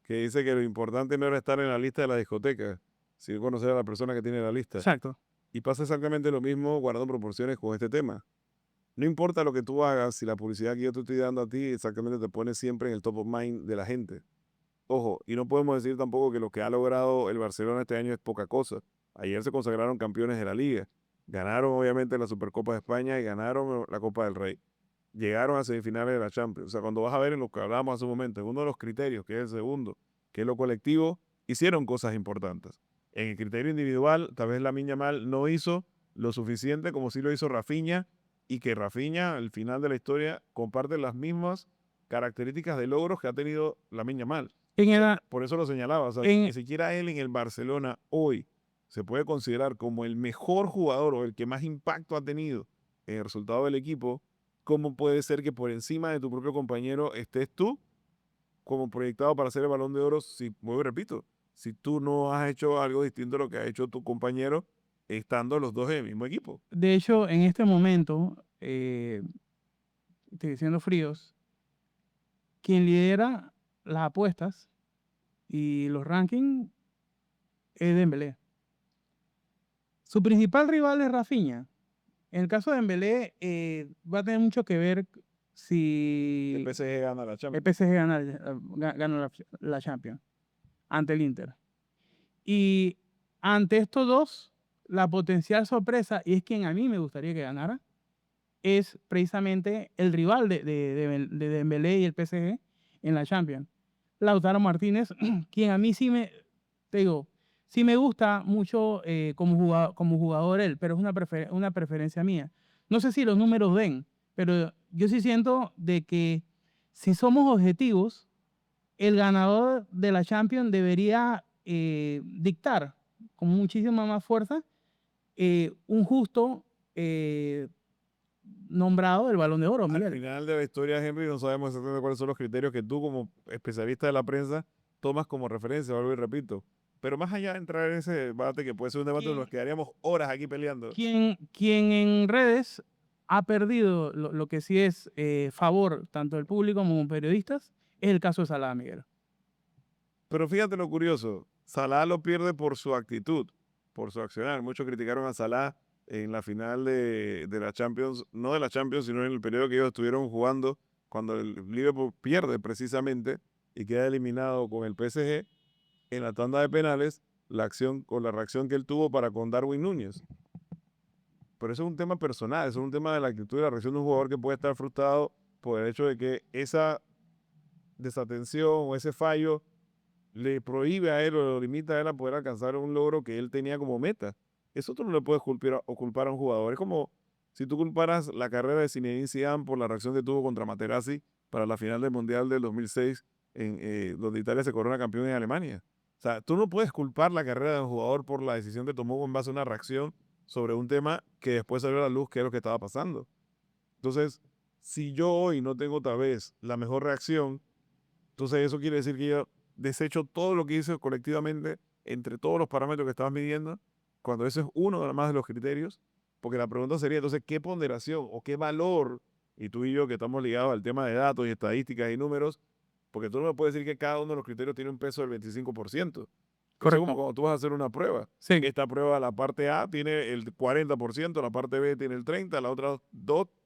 que dice que lo importante no era estar en la lista de la discoteca, sino conocer a la persona que tiene la lista. Exacto. Y pasa exactamente lo mismo guardando proporciones con este tema. No importa lo que tú hagas, si la publicidad que yo te estoy dando a ti exactamente te pone siempre en el top of mind de la gente. Ojo, y no podemos decir tampoco que lo que ha logrado el Barcelona este año es poca cosa. Ayer se consagraron campeones de la liga. Ganaron obviamente la Supercopa de España y ganaron la Copa del Rey. Llegaron a semifinales de la Champions. O sea, cuando vas a ver en lo que hablábamos hace un momento, en uno de los criterios, que es el segundo, que es lo colectivo, hicieron cosas importantes. En el criterio individual, tal vez Lamine Yamal no hizo lo suficiente como sí lo hizo Rafinha, y que Rafinha, al final de la historia, comparte las mismas características de logros que ha tenido Lamine Yamal. En el, Por eso lo señalaba, o sea, en, ni siquiera él en el Barcelona hoy se puede considerar como el mejor jugador o el que más impacto ha tenido en el resultado del equipo. ¿Cómo puede ser que por encima de tu propio compañero estés tú como proyectado para ser el Balón de Oro? Si, muy repito, si tú no has hecho algo distinto a lo que ha hecho tu compañero estando los dos en el mismo equipo. de hecho, en este momento, estoy diciendo fríos, quien lidera las apuestas y los rankings es Dembélé. Su principal rival es Rafinha. En el caso de Dembélé, va a tener mucho que ver El si PSG gana la el Champions. PSG gana la Champions ante el Inter. Y ante estos dos, la potencial sorpresa, y es quien a mí me gustaría que ganara, es precisamente el rival de Dembélé y el PSG en la Champions. Lautaro Martínez, quien a mí sí te digo, sí me gusta mucho como jugador él, pero es una preferencia mía. No sé si los números den, pero yo sí siento de que si somos objetivos, el ganador de la Champions debería dictar con muchísima más fuerza un justo nombrado el Balón de Oro, Al Miguel. final de la historia, Henry, no sabemos exactamente cuáles son los criterios que tú, como especialista de la prensa, tomas como referencia, vuelvo y repito. Pero más allá de entrar en ese debate, que puede ser un debate donde Quien, nos quedaríamos horas aquí peleando. quien en redes ha perdido lo que sí es favor tanto del público como periodistas es el caso de Salah, Miguel. Pero fíjate lo curioso, Salah lo pierde por su actitud, por su accionar. Muchos criticaron a Salah en la final de la Champions, no de la Champions, sino en el periodo que ellos estuvieron jugando, cuando el Liverpool pierde precisamente y queda eliminado con el PSG en la tanda de penales, la acción o la reacción que él tuvo para con Darwin Núñez. Pero eso es un tema personal, eso es un tema de la actitud y la reacción de un jugador que puede estar frustrado por el hecho de que esa desatención o ese fallo le prohíbe a él o lo limita a él a poder alcanzar un logro que él tenía como meta. Eso tú no le puedes culpar, o culpar a un jugador. Es como si tú culparas la carrera de Zinedine Zidane por la reacción que tuvo contra Materazzi para la final del Mundial del 2006, donde Italia se corona campeón en Alemania. O sea, tú no puedes culpar la carrera de un jugador por la decisión que tomó en base a una reacción sobre un tema que después salió a la luz que es lo que estaba pasando. Entonces, si yo hoy no tengo tal vez la mejor reacción, entonces eso quiere decir que yo desecho todo lo que hice colectivamente entre todos los parámetros que estabas midiendo, cuando ese es uno más de los criterios, porque la pregunta sería entonces, ¿qué ponderación o qué valor? Y tú y yo que estamos ligados al tema de datos y estadísticas y números, porque tú no me puedes decir que cada uno de los criterios tiene un peso del 25%. Eso es como Correcto. cuando tú vas a hacer una prueba. Sí, Esta prueba, la parte A tiene el 40%, la parte B tiene el 30%,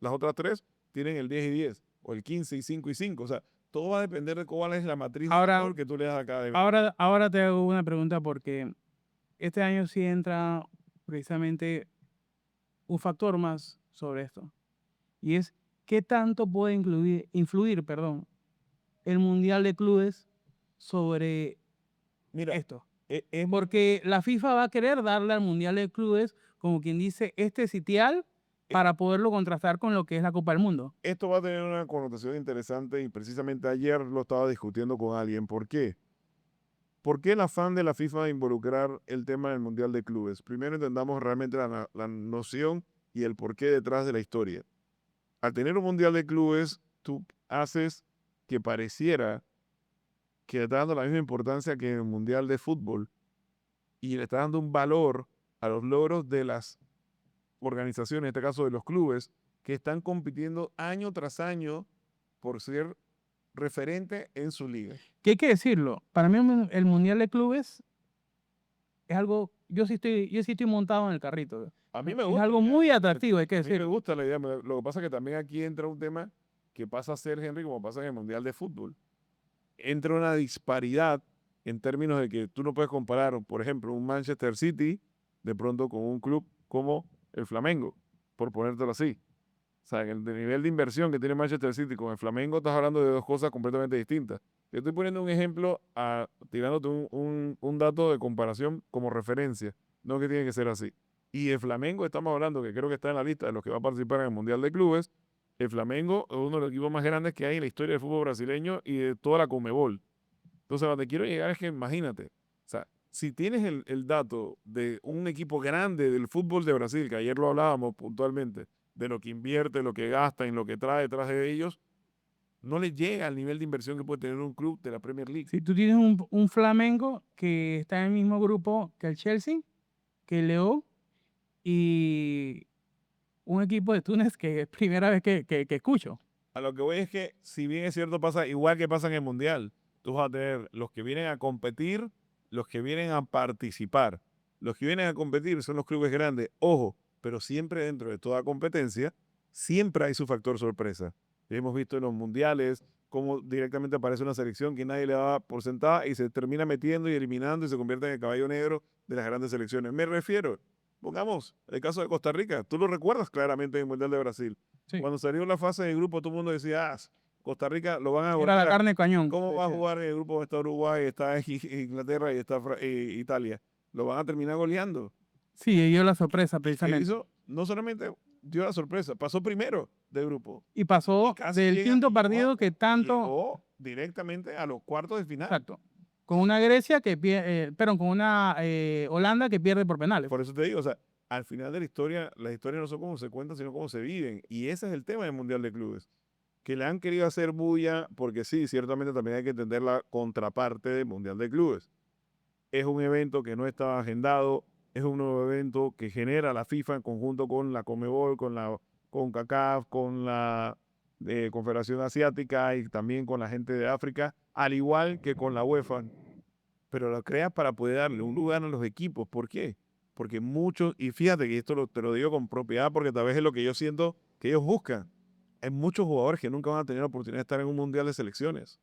las otras tres tienen el 10 y 10, o el 15 y 5 y 5. O sea, todo va a depender de cuál es la matriz de ahora, valor que tú le das a cada evento. ahora te hago una pregunta porque este año sí entra precisamente un factor más sobre esto. Y es qué tanto puede influir, perdón, el Mundial de Clubes sobre Mira, esto? es Porque la FIFA va a querer darle al Mundial de Clubes, como quien dice, este sitial para poderlo contrastar con lo que es la Copa del Mundo. esto va a tener una connotación interesante y precisamente ayer lo estaba discutiendo con alguien. ¿Por qué? ¿Por qué el afán de la FIFA de involucrar el tema del Mundial de Clubes? Primero entendamos realmente la noción y el porqué detrás de la historia. Al tener un Mundial de Clubes, tú haces que pareciera que le está dando la misma importancia que en el Mundial de Fútbol y le está dando un valor a los logros de las organizaciones, en este caso de los clubes, que están compitiendo año tras año por ser referente en su liga. Que hay que decirlo, para mí el Mundial de Clubes es algo, yo sí estoy montado en el carrito. A mí me Es gusta algo la idea. muy atractivo, hay que A mí me decirlo. gusta la idea. Lo que pasa es que también aquí entra un tema que pasa a ser, Henry, como pasa en el Mundial de Fútbol. Entra una disparidad en términos de que tú no puedes comparar, por ejemplo, un Manchester City de pronto con un club como el Flamengo, por ponértelo así. O sea, el nivel de inversión que tiene Manchester City con el Flamengo, estás hablando de dos cosas completamente distintas. Yo estoy poniendo un ejemplo, tirándote un dato de comparación como referencia, no que tiene que ser así. Y el Flamengo, estamos hablando, que creo que está en la lista de los que va a participar en el Mundial de Clubes. El Flamengo es uno de los equipos más grandes que hay en la historia del fútbol brasileño y de toda la Conmebol. Entonces, a donde quiero llegar es que imagínate, o sea, si tienes el dato de un equipo grande del fútbol de Brasil, que ayer lo hablábamos puntualmente, de lo que invierte, lo que gasta, en lo que trae detrás de ellos, no le llega al nivel de inversión que puede tener un club de la Premier League. Si tú tienes un Flamengo que está en el mismo grupo que el Chelsea, que el León, y un equipo de Túnez que es primera vez que escucho. A lo que voy es que, si bien es cierto, pasa igual que pasa en el Mundial, tú vas a tener los que vienen a competir, los que vienen a participar. Los que vienen a competir son los clubes grandes, ojo, pero siempre dentro de toda competencia, siempre hay su factor sorpresa. Hemos visto en los mundiales cómo directamente aparece una selección que nadie le da por sentada y se termina metiendo y eliminando y se convierte en el caballo negro de las grandes selecciones. Me refiero, pongamos el caso de Costa Rica, tú lo recuerdas claramente en el Mundial de Brasil. Sí. Cuando salió la fase de grupo, todo el mundo decía, Costa Rica lo van a Era la golpear. carne de cañón. ¿Cómo va a jugar en el grupo? Está Uruguay, está Inglaterra y está Italia. Lo van a terminar goleando. Sí, dio la sorpresa Él precisamente. hizo, no solamente dio la sorpresa, pasó primero de grupo. Y pasó Casi del llega- quinto partido que tanto. llegó directamente a los cuartos de final. Exacto. Con una Grecia que perdón, con una Holanda que pierde por penales. Por eso te digo, o sea, al final de la historia, las historias no son cómo se cuentan, sino cómo se viven. Y ese es el tema del Mundial de Clubes. Que le han querido hacer bulla, porque sí, ciertamente también hay que entender la contraparte del Mundial de Clubes. Es un evento que no estaba agendado, es un nuevo evento que genera la FIFA en conjunto con la Conmebol, con la CONCACAF, con la Confederación Asiática y también con la gente de África, al igual que con la UEFA. Pero lo creas para poder darle un lugar a los equipos. ¿Por qué? Porque muchos, y fíjate que esto te lo digo con propiedad porque tal vez es lo que yo siento que ellos buscan. Hay muchos jugadores que nunca van a tener la oportunidad de estar en un mundial de selecciones.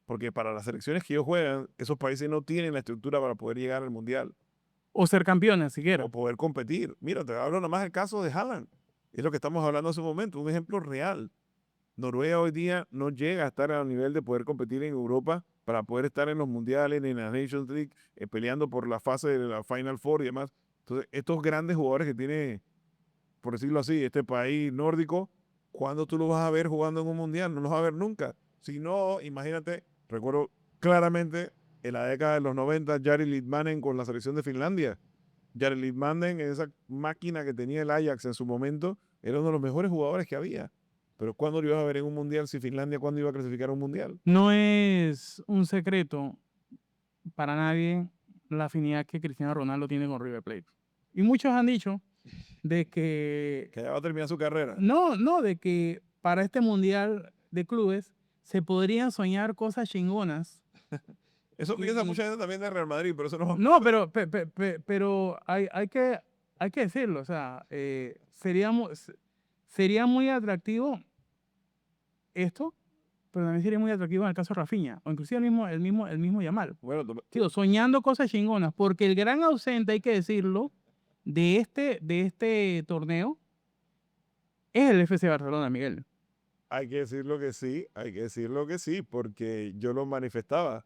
Porque para las selecciones que ellos juegan, esos países no tienen la estructura para poder llegar al mundial O ser campeones, siquiera. o poder competir. Mira, te hablo nomás del caso de Haaland. Es lo que estamos hablando hace un momento, un ejemplo real. Noruega hoy día no llega a estar al nivel de poder competir en Europa para poder estar en los mundiales, en la Nations League, peleando por la fase de la Final Four y demás. Entonces, estos grandes jugadores que tiene, por decirlo así, este país nórdico, ¿cuándo tú los vas a ver jugando en un mundial? No los vas a ver nunca. Si no, imagínate, recuerdo claramente en la década de los 90, Jari Litmanen con la selección de Finlandia. Jari Litmanen, esa máquina que tenía el Ajax en su momento, era uno de los mejores jugadores que había. Pero ¿cuándo lo ibas a ver en un mundial si Finlandia cuándo iba a clasificar a un mundial? No es un secreto para nadie la afinidad que Cristiano Ronaldo tiene con River Plate. Y muchos han dicho de que Que ya va a terminar su carrera. no, de que para este mundial de clubes se podrían soñar cosas chingonas. Eso piensa mucha gente también de Real Madrid, pero eso no. No, pero hay que decirlo, o sea, sería muy atractivo esto, pero también sería muy atractivo en el caso de Rafinha, o inclusive el mismo Yamal. Bueno, Tío, soñando cosas chingonas, porque el gran ausente, hay que decirlo, de este torneo es el FC Barcelona, Miguel. Hay que decirlo que sí, hay que decirlo que sí, porque yo lo manifestaba.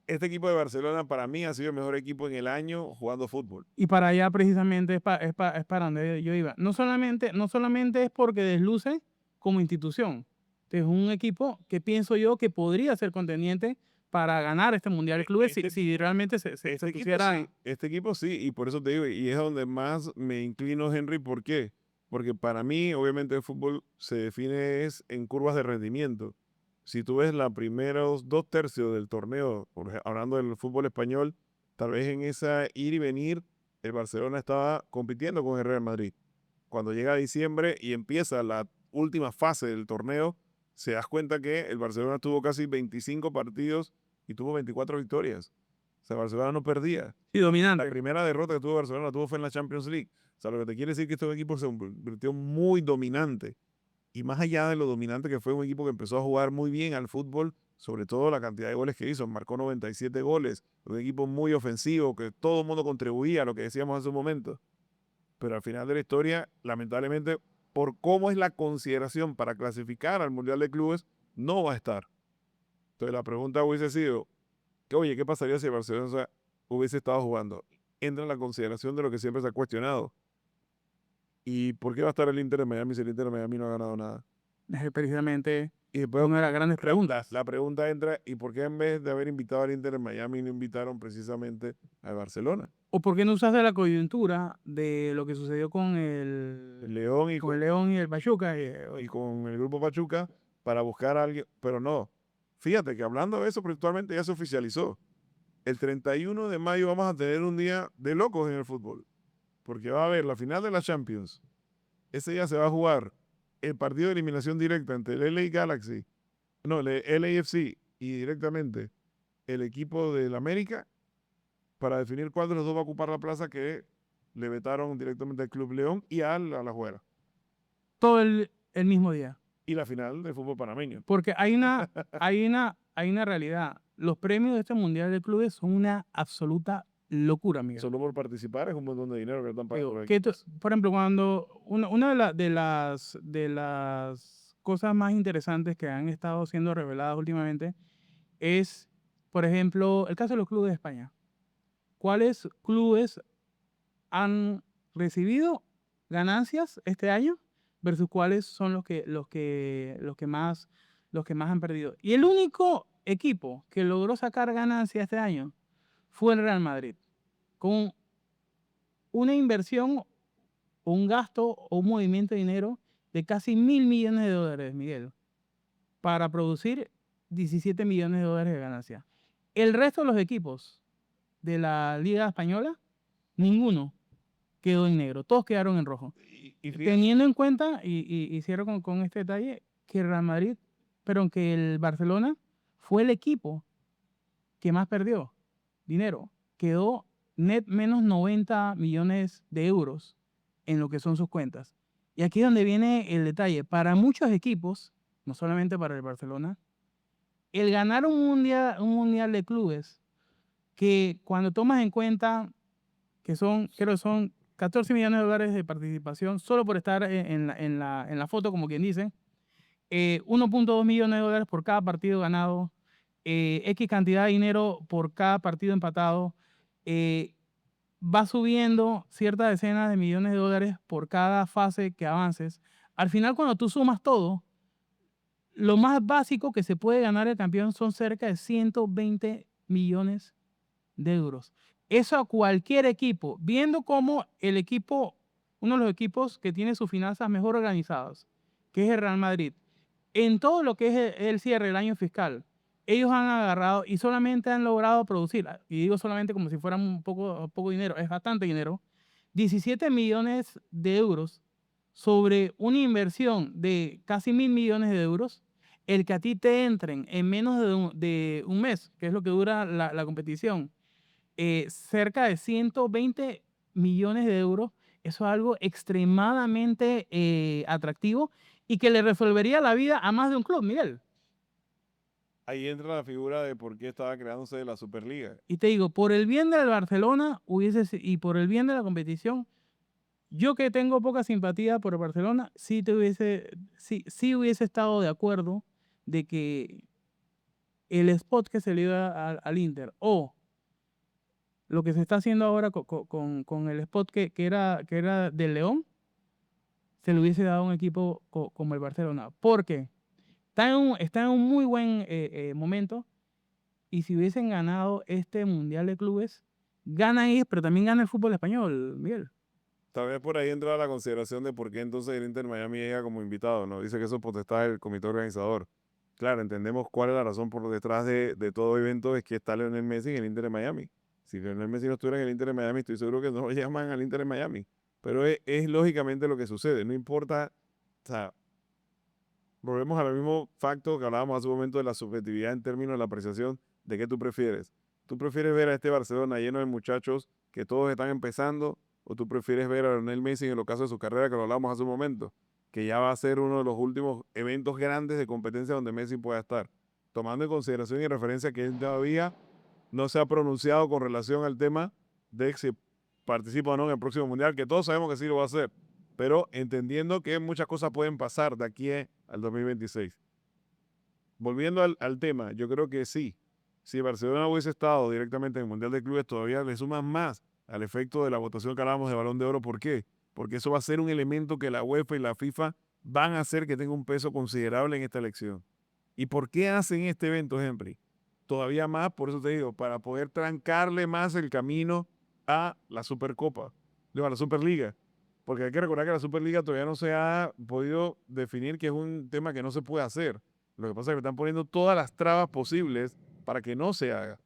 Este equipo de Barcelona para mí ha sido el mejor equipo en el año jugando fútbol. Y para allá precisamente es para donde yo iba. No solamente es porque desluce como institución. Es un equipo que pienso yo que podría ser contendiente para ganar este Mundial de Clubes si, Este, si realmente se pusiera. este equipo sí, y por eso te digo, y es donde más me inclino, Henry, ¿por qué? Porque para mí, obviamente, el fútbol se define es en curvas de rendimiento. Si tú ves los primeros 2/3 del torneo, hablando del fútbol español, tal vez en esa ir y venir, el Barcelona estaba compitiendo con el Real Madrid. Cuando llega diciembre y empieza la última fase del torneo, se das cuenta que el Barcelona tuvo casi 25 partidos y tuvo 24 victorias. O sea, Barcelona no perdía. Sí, La dominante. primera derrota que tuvo Barcelona la tuvo fue en la Champions League. O sea, lo que te quiere decir que este equipo se convirtió muy dominante. Y más allá de lo dominante que fue, un equipo que empezó a jugar muy bien al fútbol, sobre todo la cantidad de goles que hizo, marcó 97 goles, un equipo muy ofensivo, que todo el mundo contribuía a lo que decíamos hace un momento. Pero al final de la historia, lamentablemente, por cómo es la consideración para clasificar al Mundial de Clubes, no va a estar. Entonces la pregunta hubiese sido, que, oye, ¿qué pasaría si el Barcelona hubiese estado jugando? Entra en la consideración de lo que siempre se ha cuestionado. ¿Y por qué va a estar el Inter de Miami si el Inter de Miami no ha ganado nada? Precisamente Y después una de las grandes preguntas. la pregunta entra, ¿y por qué en vez de haber invitado al Inter de Miami no invitaron precisamente al Barcelona? ¿O por qué no usaste la coyuntura de lo que sucedió con El León con el León y el Pachuca? y con el grupo Pachuca para buscar a alguien, pero no. Fíjate que hablando de eso, virtualmente ya se oficializó. El 31 de mayo vamos a tener un día de locos en el fútbol, porque va a haber la final de la Champions. Ese día se va a jugar el partido de eliminación directa entre el LA Galaxy, no, el LAFC y directamente el equipo del América para definir cuál de los dos va a ocupar la plaza que le vetaron directamente al Club León y a la Juera. Todo el mismo día. Y la final del fútbol panameño. Porque hay una realidad. Los premios de este Mundial de Clubes son una absoluta locura, Miguel. Solo por participar es un montón de dinero que están pagando Digo, los que equipos. por ejemplo, cuando una de las cosas más interesantes que han estado siendo reveladas últimamente es, por ejemplo, el caso de los clubes de España. ¿Cuáles clubes han recibido ganancias este año versus cuáles son los que más han perdido? Y el único equipo que logró sacar ganancias este año fue el Real Madrid, con una inversión o un gasto o un movimiento de dinero de casi 1.000 millones de dólares, Miguel, para producir 17 millones de dólares de ganancia. El resto de los equipos de la Liga Española, ninguno quedó en negro, todos quedaron en rojo. Y fíjate, Teniendo en cuenta, y cierro con este detalle, que el Real Madrid, pero que el Barcelona fue el equipo que más perdió dinero. Quedó net menos 90 millones de euros en lo que son sus cuentas. Y aquí es donde viene el detalle. Para muchos equipos, no solamente para el Barcelona, el ganar un mundial de clubes, que cuando tomas en cuenta que creo que son 14 millones de dólares de participación solo por estar en la foto, como quien dice, 1.2 millones de dólares por cada partido ganado, X cantidad de dinero por cada partido empatado, eh, va subiendo ciertas decenas de millones de dólares por cada fase que avances. Al final, cuando tú sumas todo, lo más básico que se puede ganar el campeón son cerca de 120 millones de euros. Eso a cualquier equipo, viendo cómo uno de los equipos que tiene sus finanzas mejor organizadas, que es el Real Madrid, en todo lo que es el cierre del año fiscal, ellos han agarrado y solamente han logrado producir, y digo solamente como si fuera un poco dinero, es bastante dinero, 17 millones de euros sobre una inversión de casi 1.000 millones de euros. El que a ti te entren en menos de un mes, que es lo que dura la competición, cerca de 120 millones de euros, eso es algo extremadamente atractivo y que le resolvería la vida a más de un club, Miguel. ahí entra la figura de por qué estaba creándose la Superliga. Y te digo, por el bien del Barcelona y por el bien de la competición, Yo que tengo poca simpatía por Barcelona, sí hubiese estado de acuerdo de que el spot que se le iba al Inter o lo que se está haciendo ahora con el spot que era del León, se le hubiese dado a un equipo como el Barcelona. Porque está en un muy buen momento y si hubiesen ganado este Mundial de Clubes, ganan ellos, pero también gana el fútbol español, Miguel. Tal vez por ahí entra la consideración de por qué entonces el Inter Miami llega como invitado, ¿no? Dice que eso es potestad del comité organizador. Claro, entendemos cuál es la razón por detrás de todo evento, es que está Lionel Messi en el Inter de Miami. Si Lionel Messi no estuviera en el Inter de Miami, estoy seguro que no lo llaman al Inter de Miami. Pero es lógicamente lo que sucede, no importa, o sea, volvemos al mismo facto que hablábamos hace un momento de la subjetividad en términos de la apreciación de qué tú prefieres. ¿Tú prefieres ver a este Barcelona lleno de muchachos que todos están empezando o tú prefieres ver a Lionel Messi en el ocaso de su carrera que lo hablamos hace un momento, que ya va a ser uno de los últimos eventos grandes de competencia donde Messi pueda estar? Tomando en consideración y referencia que él todavía no se ha pronunciado con relación al tema de si participa o no en el próximo mundial, que todos sabemos que sí lo va a hacer, pero entendiendo que muchas cosas pueden pasar de aquí al 2026. Volviendo al tema, yo creo que sí. Si Barcelona hubiese estado directamente en el Mundial de Clubes, todavía le suma más al efecto de la votación que hablábamos de Balón de Oro. ¿Por qué? Porque eso va a ser un elemento que la UEFA y la FIFA van a hacer que tenga un peso considerable en esta elección. ¿Y por qué hacen este evento, Henry? Todavía más, por eso te digo, para poder trancarle más el camino a la Supercopa, digo, a la Superliga. Porque hay que recordar que la Superliga todavía no se ha podido definir, que es un tema que no se puede hacer. Lo que pasa es que están poniendo todas las trabas posibles para que no se haga.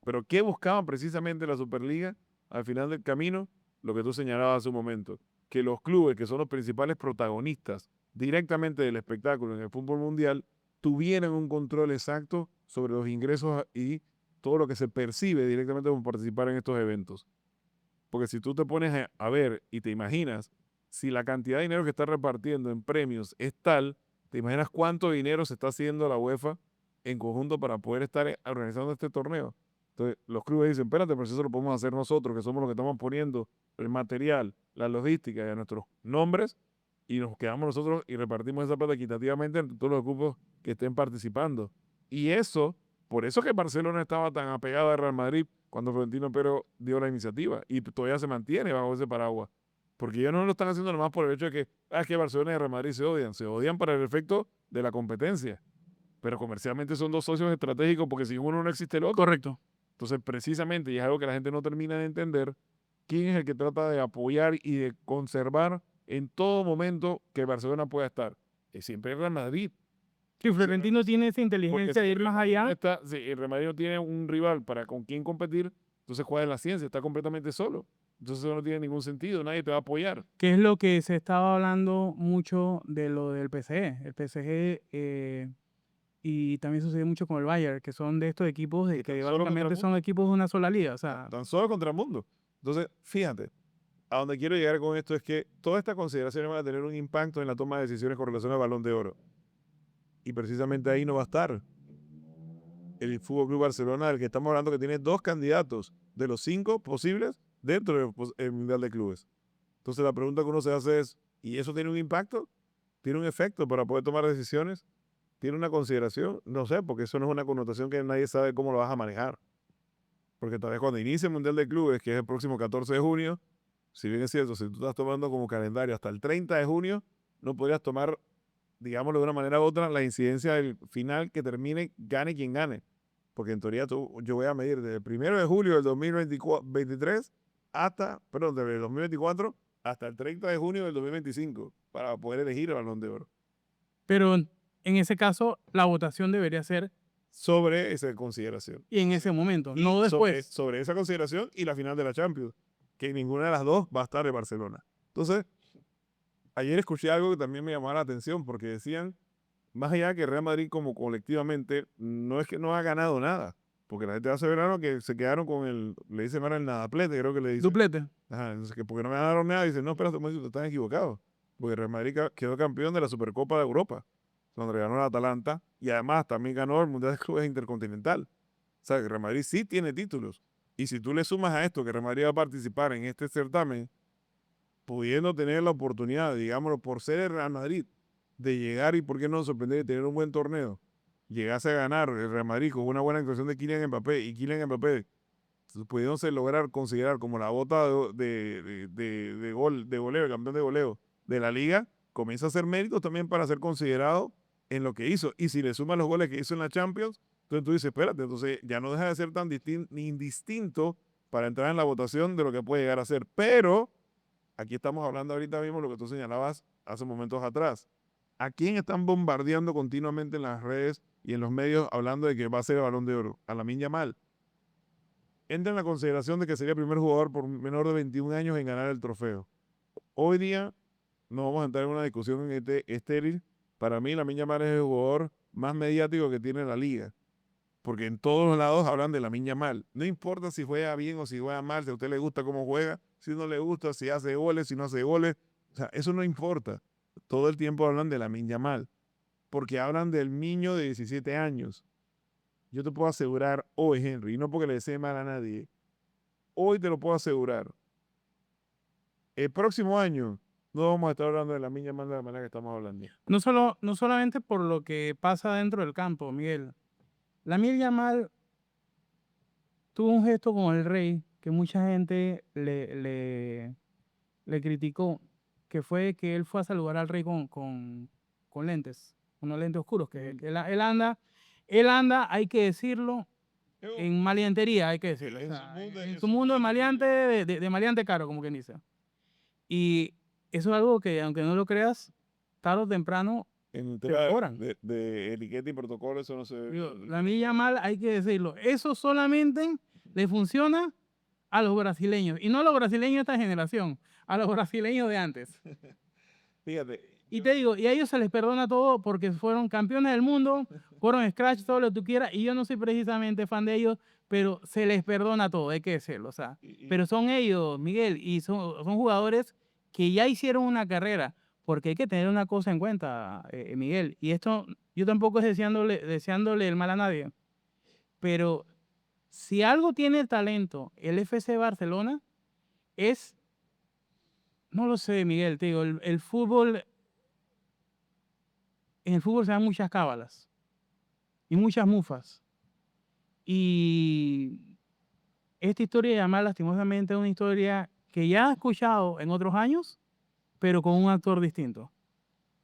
Pero ¿qué buscaban precisamente la Superliga al final del camino? Lo que tú señalabas hace un momento, que los clubes, que son los principales protagonistas directamente del espectáculo en el fútbol mundial, tuvieran un control exacto sobre los ingresos y todo lo que se percibe directamente por participar en estos eventos. Porque si tú te pones a ver y te imaginas, si la cantidad de dinero que está repartiendo en premios es tal, te imaginas cuánto dinero se está haciendo la UEFA en conjunto para poder estar organizando este torneo. Entonces, los clubes dicen, espérate, pero si eso lo podemos hacer nosotros, que somos los que estamos poniendo el material, la logística y a nuestros nombres, y nos quedamos nosotros y repartimos esa plata equitativamente entre todos los grupos que estén participando. Y eso, por eso que Barcelona estaba tan apegado al Real Madrid cuando Florentino Pérez dio la iniciativa y todavía se mantiene bajo ese paraguas. Porque ellos no lo están haciendo nomás por el hecho de que, que Barcelona y Real Madrid se odian para el efecto de la competencia. Pero comercialmente son dos socios estratégicos porque sin uno no existe el otro. Correcto. Entonces, precisamente, y es algo que la gente no termina de entender, quién es el que trata de apoyar y de conservar en todo momento que Barcelona pueda estar. Es siempre el Real Madrid. Si Florentino tiene esa Porque inteligencia de ir más allá, si el Real Madrid no tiene un rival para con quién competir, entonces juega en la ciencia, está completamente solo. Entonces eso no tiene ningún sentido, nadie te va a apoyar. que es lo que se estaba hablando mucho de lo del PSG. El PSG y también sucede mucho con el Bayern, que son de estos equipos de que Solo contra el básicamente son mundo. equipos de una sola liga. O sea, Tan solo contra el mundo. Entonces, fíjate, a donde quiero llegar con esto es que todas estas consideraciones van a tener un impacto en la toma de decisiones con relación al Balón de Oro. Y precisamente ahí no va a estar el Fútbol Club Barcelona, del que estamos hablando, que tiene dos candidatos de los 5 posibles dentro del Mundial de Clubes. Entonces la pregunta que uno se hace es, ¿y eso tiene un impacto? ¿Tiene un efecto para poder tomar decisiones? ¿Tiene una consideración? No sé, porque eso no es una connotación que nadie sabe cómo lo vas a manejar. Porque tal vez cuando inicie el Mundial de Clubes, que es el próximo 14 de junio, si bien es cierto, si tú estás tomando como calendario hasta el 30 de junio, no podrías tomar, digámoslo de una manera u otra, la incidencia del final que termine, gane quien gane. Porque en teoría yo voy a medir desde el 1 de julio del 2023 hasta, perdón, desde el 2024 hasta el 30 de junio del 2025 para poder elegir el Balón de Oro. pero en ese caso la votación debería ser Sobre esa consideración. y en ese momento, Y no después. sobre esa consideración y la final de la Champions, que ninguna de las dos va a estar en Barcelona. Entonces, ayer escuché algo que también me llamó la atención porque decían, más allá de que Real Madrid como colectivamente, no es que no ha ganado nada, porque la gente hace verano que se quedaron con le dicen ahora el nadaplete, creo que le dicen. Duplete. Ajá, entonces que porque no me ganaron nada, dicen, no, espérate un momento, están equivocados, porque Real Madrid quedó campeón de la Supercopa de Europa, donde ganó el Atalanta, y además también ganó el Mundial de Clubes Intercontinental. O sea, que Real Madrid sí tiene títulos, y si tú le sumas a esto que Real Madrid va a participar en este certamen, pudiendo tener la oportunidad, digámoslo, por ser el Real Madrid, de llegar y por qué no sorprender y tener un buen torneo, llegase a ganar el Real Madrid con una buena actuación de Kylian Mbappé y Kylian Mbappé pudiéndose lograr considerar como la bota de goleo, el campeón de goleo de la liga, comienza a hacer méritos también para ser considerado en lo que hizo. Y si le suman los goles que hizo en la Champions, entonces tú dices, espérate, entonces ya no deja de ser tan indistinto para entrar en la votación de lo que puede llegar a ser. Pero aquí estamos hablando ahorita mismo lo que tú señalabas hace momentos atrás. ¿A quién están bombardeando continuamente en las redes y en los medios hablando de que va a ser el Balón de Oro? A Lamine Yamal. Entra en la consideración de que sería el primer jugador por menor de 21 años en ganar el trofeo. Hoy día no vamos a entrar en una discusión estéril. Para mí, Lamine Yamal es el jugador más mediático que tiene la liga. Porque en todos los lados hablan de Lamine Yamal. No importa si juega bien o si juega mal, si a usted le gusta cómo juega, si no le gusta, si hace goles, si no hace goles. O sea, eso no importa. Todo el tiempo hablan de Lamine Yamal. Porque hablan del niño de 17 años. Yo te puedo asegurar hoy, Henry, y no porque le desee mal a nadie, hoy te lo puedo asegurar. El próximo año no vamos a estar hablando de Lamine Yamal de la manera que estamos hablando. No solamente por lo que pasa dentro del campo, Miguel. Lamine Yamal tuvo un gesto con el Rey que mucha gente le criticó, que fue que él fue a saludar al Rey con lentes, unos lentes oscuros, que él anda, hay que decirlo, en maleantería, hay que decirlo. O sea, en su mundo de maleante, de maleante caro, como quien dice. Y eso es algo que, aunque no lo creas, tarde o temprano En el te tema lo cobran. de etiqueta y protocolo, eso no se... Digo, la milla mal, hay que decirlo. Eso solamente le funciona a los brasileños. Y no a los brasileños de esta generación, a los brasileños de antes. Fíjate. Y te digo, y a ellos se les perdona todo porque fueron campeones del mundo, fueron scratch, todo lo que tú quieras. Y yo no soy precisamente fan de ellos, pero se les perdona todo, hay que decirlo. O sea, pero son ellos, Miguel, y son jugadores que ya hicieron una carrera. Porque hay que tener una cosa en cuenta, Miguel. Y esto, yo tampoco es deseándole el mal a nadie. Pero si algo tiene talento el FC Barcelona es, no lo sé, Miguel, te digo, el fútbol, en el fútbol se dan muchas cábalas y muchas mufas. Y esta historia de Yamal, lastimosamente, es una historia que ya he escuchado en otros años, pero con un actor distinto.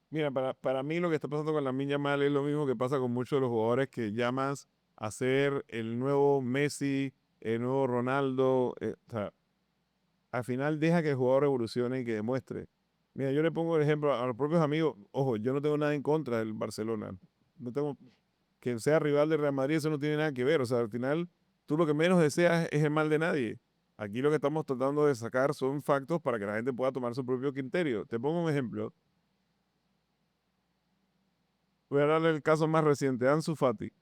Mira, para mí lo que está pasando con Lamine Yamal es lo mismo que pasa con muchos de los jugadores que llamas a ser el nuevo Messi, el nuevo Ronaldo. O sea, al final deja que el jugador evolucione y que demuestre. Mira, yo le pongo el ejemplo a los propios amigos. Ojo, yo no tengo nada en contra del Barcelona. No tengo que sea rival del Real Madrid, eso no tiene nada que ver. O sea, al final, tú lo que menos deseas es el mal de nadie. Aquí lo que estamos tratando de sacar son factos para que la gente pueda tomar su propio criterio. Te pongo un ejemplo. Voy a darle el caso más reciente, Ansu Fati.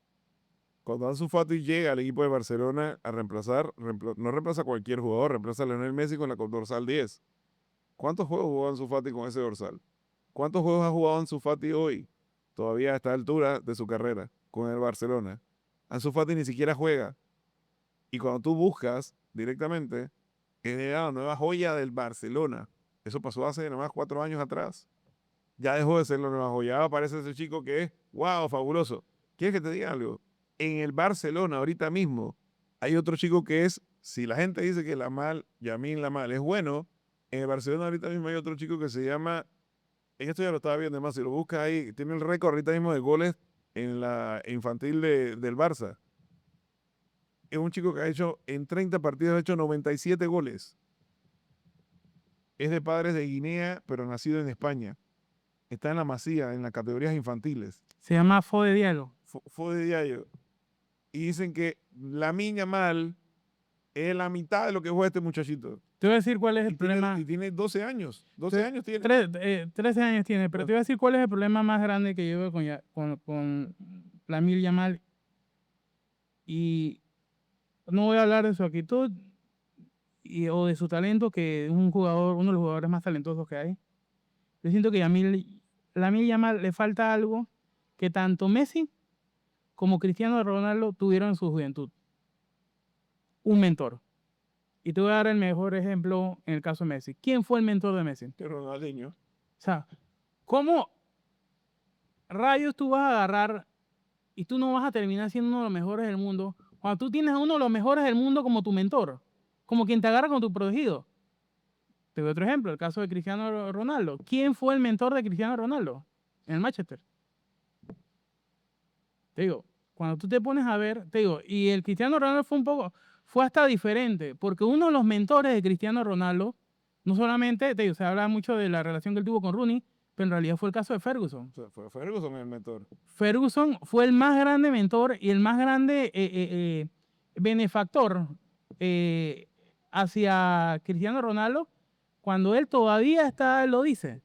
Cuando Ansu Fati llega al equipo de Barcelona a reemplazar, no reemplaza a cualquier jugador, reemplaza a Lionel Messi con la dorsal 10. ¿Cuántos juegos jugó Ansu Fati con ese dorsal? ¿Cuántos juegos ha jugado Ansu Fati hoy? Todavía a esta altura de su carrera con el Barcelona. Ansu Fati ni siquiera juega. Y cuando tú buscas directamente, era la nueva joya del Barcelona. Eso pasó hace nada más 4 años atrás. Ya dejó de ser la nueva joya. Ahora aparece ese chico que es, wow, fabuloso. ¿Quieres que te diga algo? En el Barcelona, ahorita mismo, hay otro chico que es, si la gente dice que Lamine Yamal es bueno, en el Barcelona ahorita mismo hay otro chico que se llama, en esto ya lo estaba viendo, además, si lo buscas ahí, tiene el récord ahorita mismo de goles en la infantil del Barça. Es un chico que ha hecho, en 30 partidos, ha hecho 97 goles. Es de padres de Guinea, pero nacido en España. Está en la Masía, en las categorías infantiles. Se llama Fode Diallo. Fue de diario. Y dicen que Lamine Yamal es la mitad de lo que juega este muchachito. Te voy a decir cuál es el Y tiene, problema. y tiene 12 años. 12 años tiene. 13 años tiene, pero te voy a decir cuál es el problema más grande que yo veo con Lamine Yamal. Y no voy a hablar de su actitud o de su talento, que es un jugador, uno de los jugadores más talentosos que hay. Yo siento que a Lamine Yamal le falta algo que tanto Messi como Cristiano Ronaldo tuvieron en su juventud. Un mentor. Y te voy a dar el mejor ejemplo en el caso de Messi. ¿Quién fue el mentor de Messi? Que Ronaldinho. O sea, ¿cómo rayos tú vas a agarrar y tú no vas a terminar siendo uno de los mejores del mundo cuando tú tienes a uno de los mejores del mundo como tu mentor, como quien te agarra con tu protegido? Te doy otro ejemplo, el caso de Cristiano Ronaldo. ¿Quién fue el mentor de Cristiano Ronaldo en el Manchester? Te digo, cuando tú te pones a ver, te digo, y el Cristiano Ronaldo fue hasta diferente, porque uno de los mentores de Cristiano Ronaldo, no solamente, te digo, se habla mucho de la relación que él tuvo con Rooney, pero en realidad fue el caso de Ferguson. O sea, fue Ferguson el mentor. Ferguson fue el más grande mentor y el más grande benefactor eh, hacia Cristiano Ronaldo cuando él todavía está, lo dice.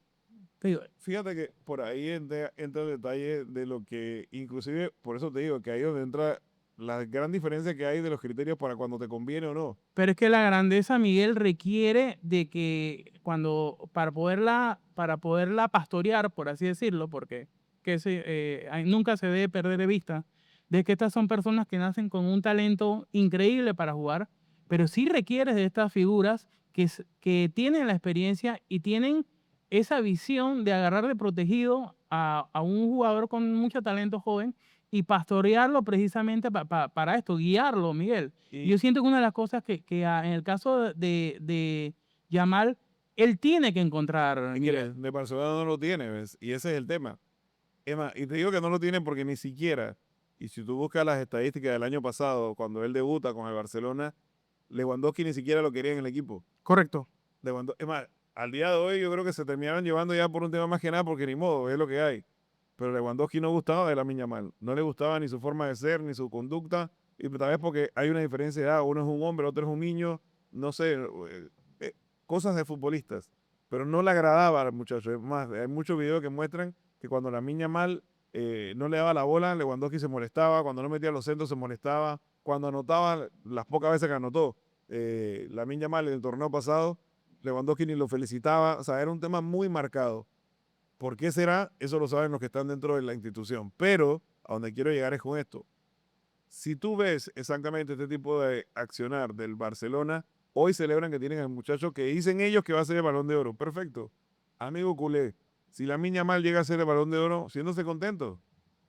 Te digo, Fíjate que por ahí entra el detalle de lo que, inclusive, por eso te digo que ahí es donde entra la gran diferencia que hay de los criterios para cuando te conviene o no. pero es que la grandeza, Miguel, requiere de que para poderla pastorear, por así decirlo, porque nunca se debe perder de vista, de que estas son personas que nacen con un talento increíble para jugar, pero sí requieres de estas figuras que tienen la experiencia y tienen esa visión de agarrar de protegido a un jugador con mucho talento joven y pastorearlo precisamente para esto, guiarlo, Miguel. Y yo Y siento que una de las cosas en el caso de Yamal, él tiene que encontrar, es que Miguel. de Barcelona no lo tiene, ¿ves? Y ese es el tema. Emma, y te digo que no lo tiene porque ni siquiera, y si tú buscas las estadísticas del año pasado, cuando él debuta con el Barcelona, Lewandowski ni siquiera lo quería en el equipo. Correcto. Es más, al día de hoy yo creo que se terminaron llevando ya por un tema más que nada porque ni modo, es lo que hay. Pero Lewandowski no gustaba de Lamine Yamal. No le gustaba ni su forma de ser, ni su conducta. Y tal vez porque hay una diferencia de edad. Uno es un hombre, otro es un niño. No sé, eh, cosas de futbolistas. Pero no le agradaba al muchacho. Es más, hay muchos videos que muestran que cuando Lamine Yamal no le daba la bola, Lewandowski se molestaba. Cuando no metía los centros se molestaba. Cuando anotaba, las pocas veces que anotó, Lamine Yamal en el torneo pasado, Lewandowski ni lo felicitaba. O sea, era un tema muy marcado. ¿Por qué será? Eso lo saben los que están dentro de la institución. Pero a donde quiero llegar es con esto. Si tú ves exactamente este tipo de accionar del Barcelona, hoy celebran que tienen al muchacho que dicen ellos que va a ser el Balón de Oro. Perfecto. Amigo culé, si la Miña Mal llega a ser el Balón de Oro, siéndose contento.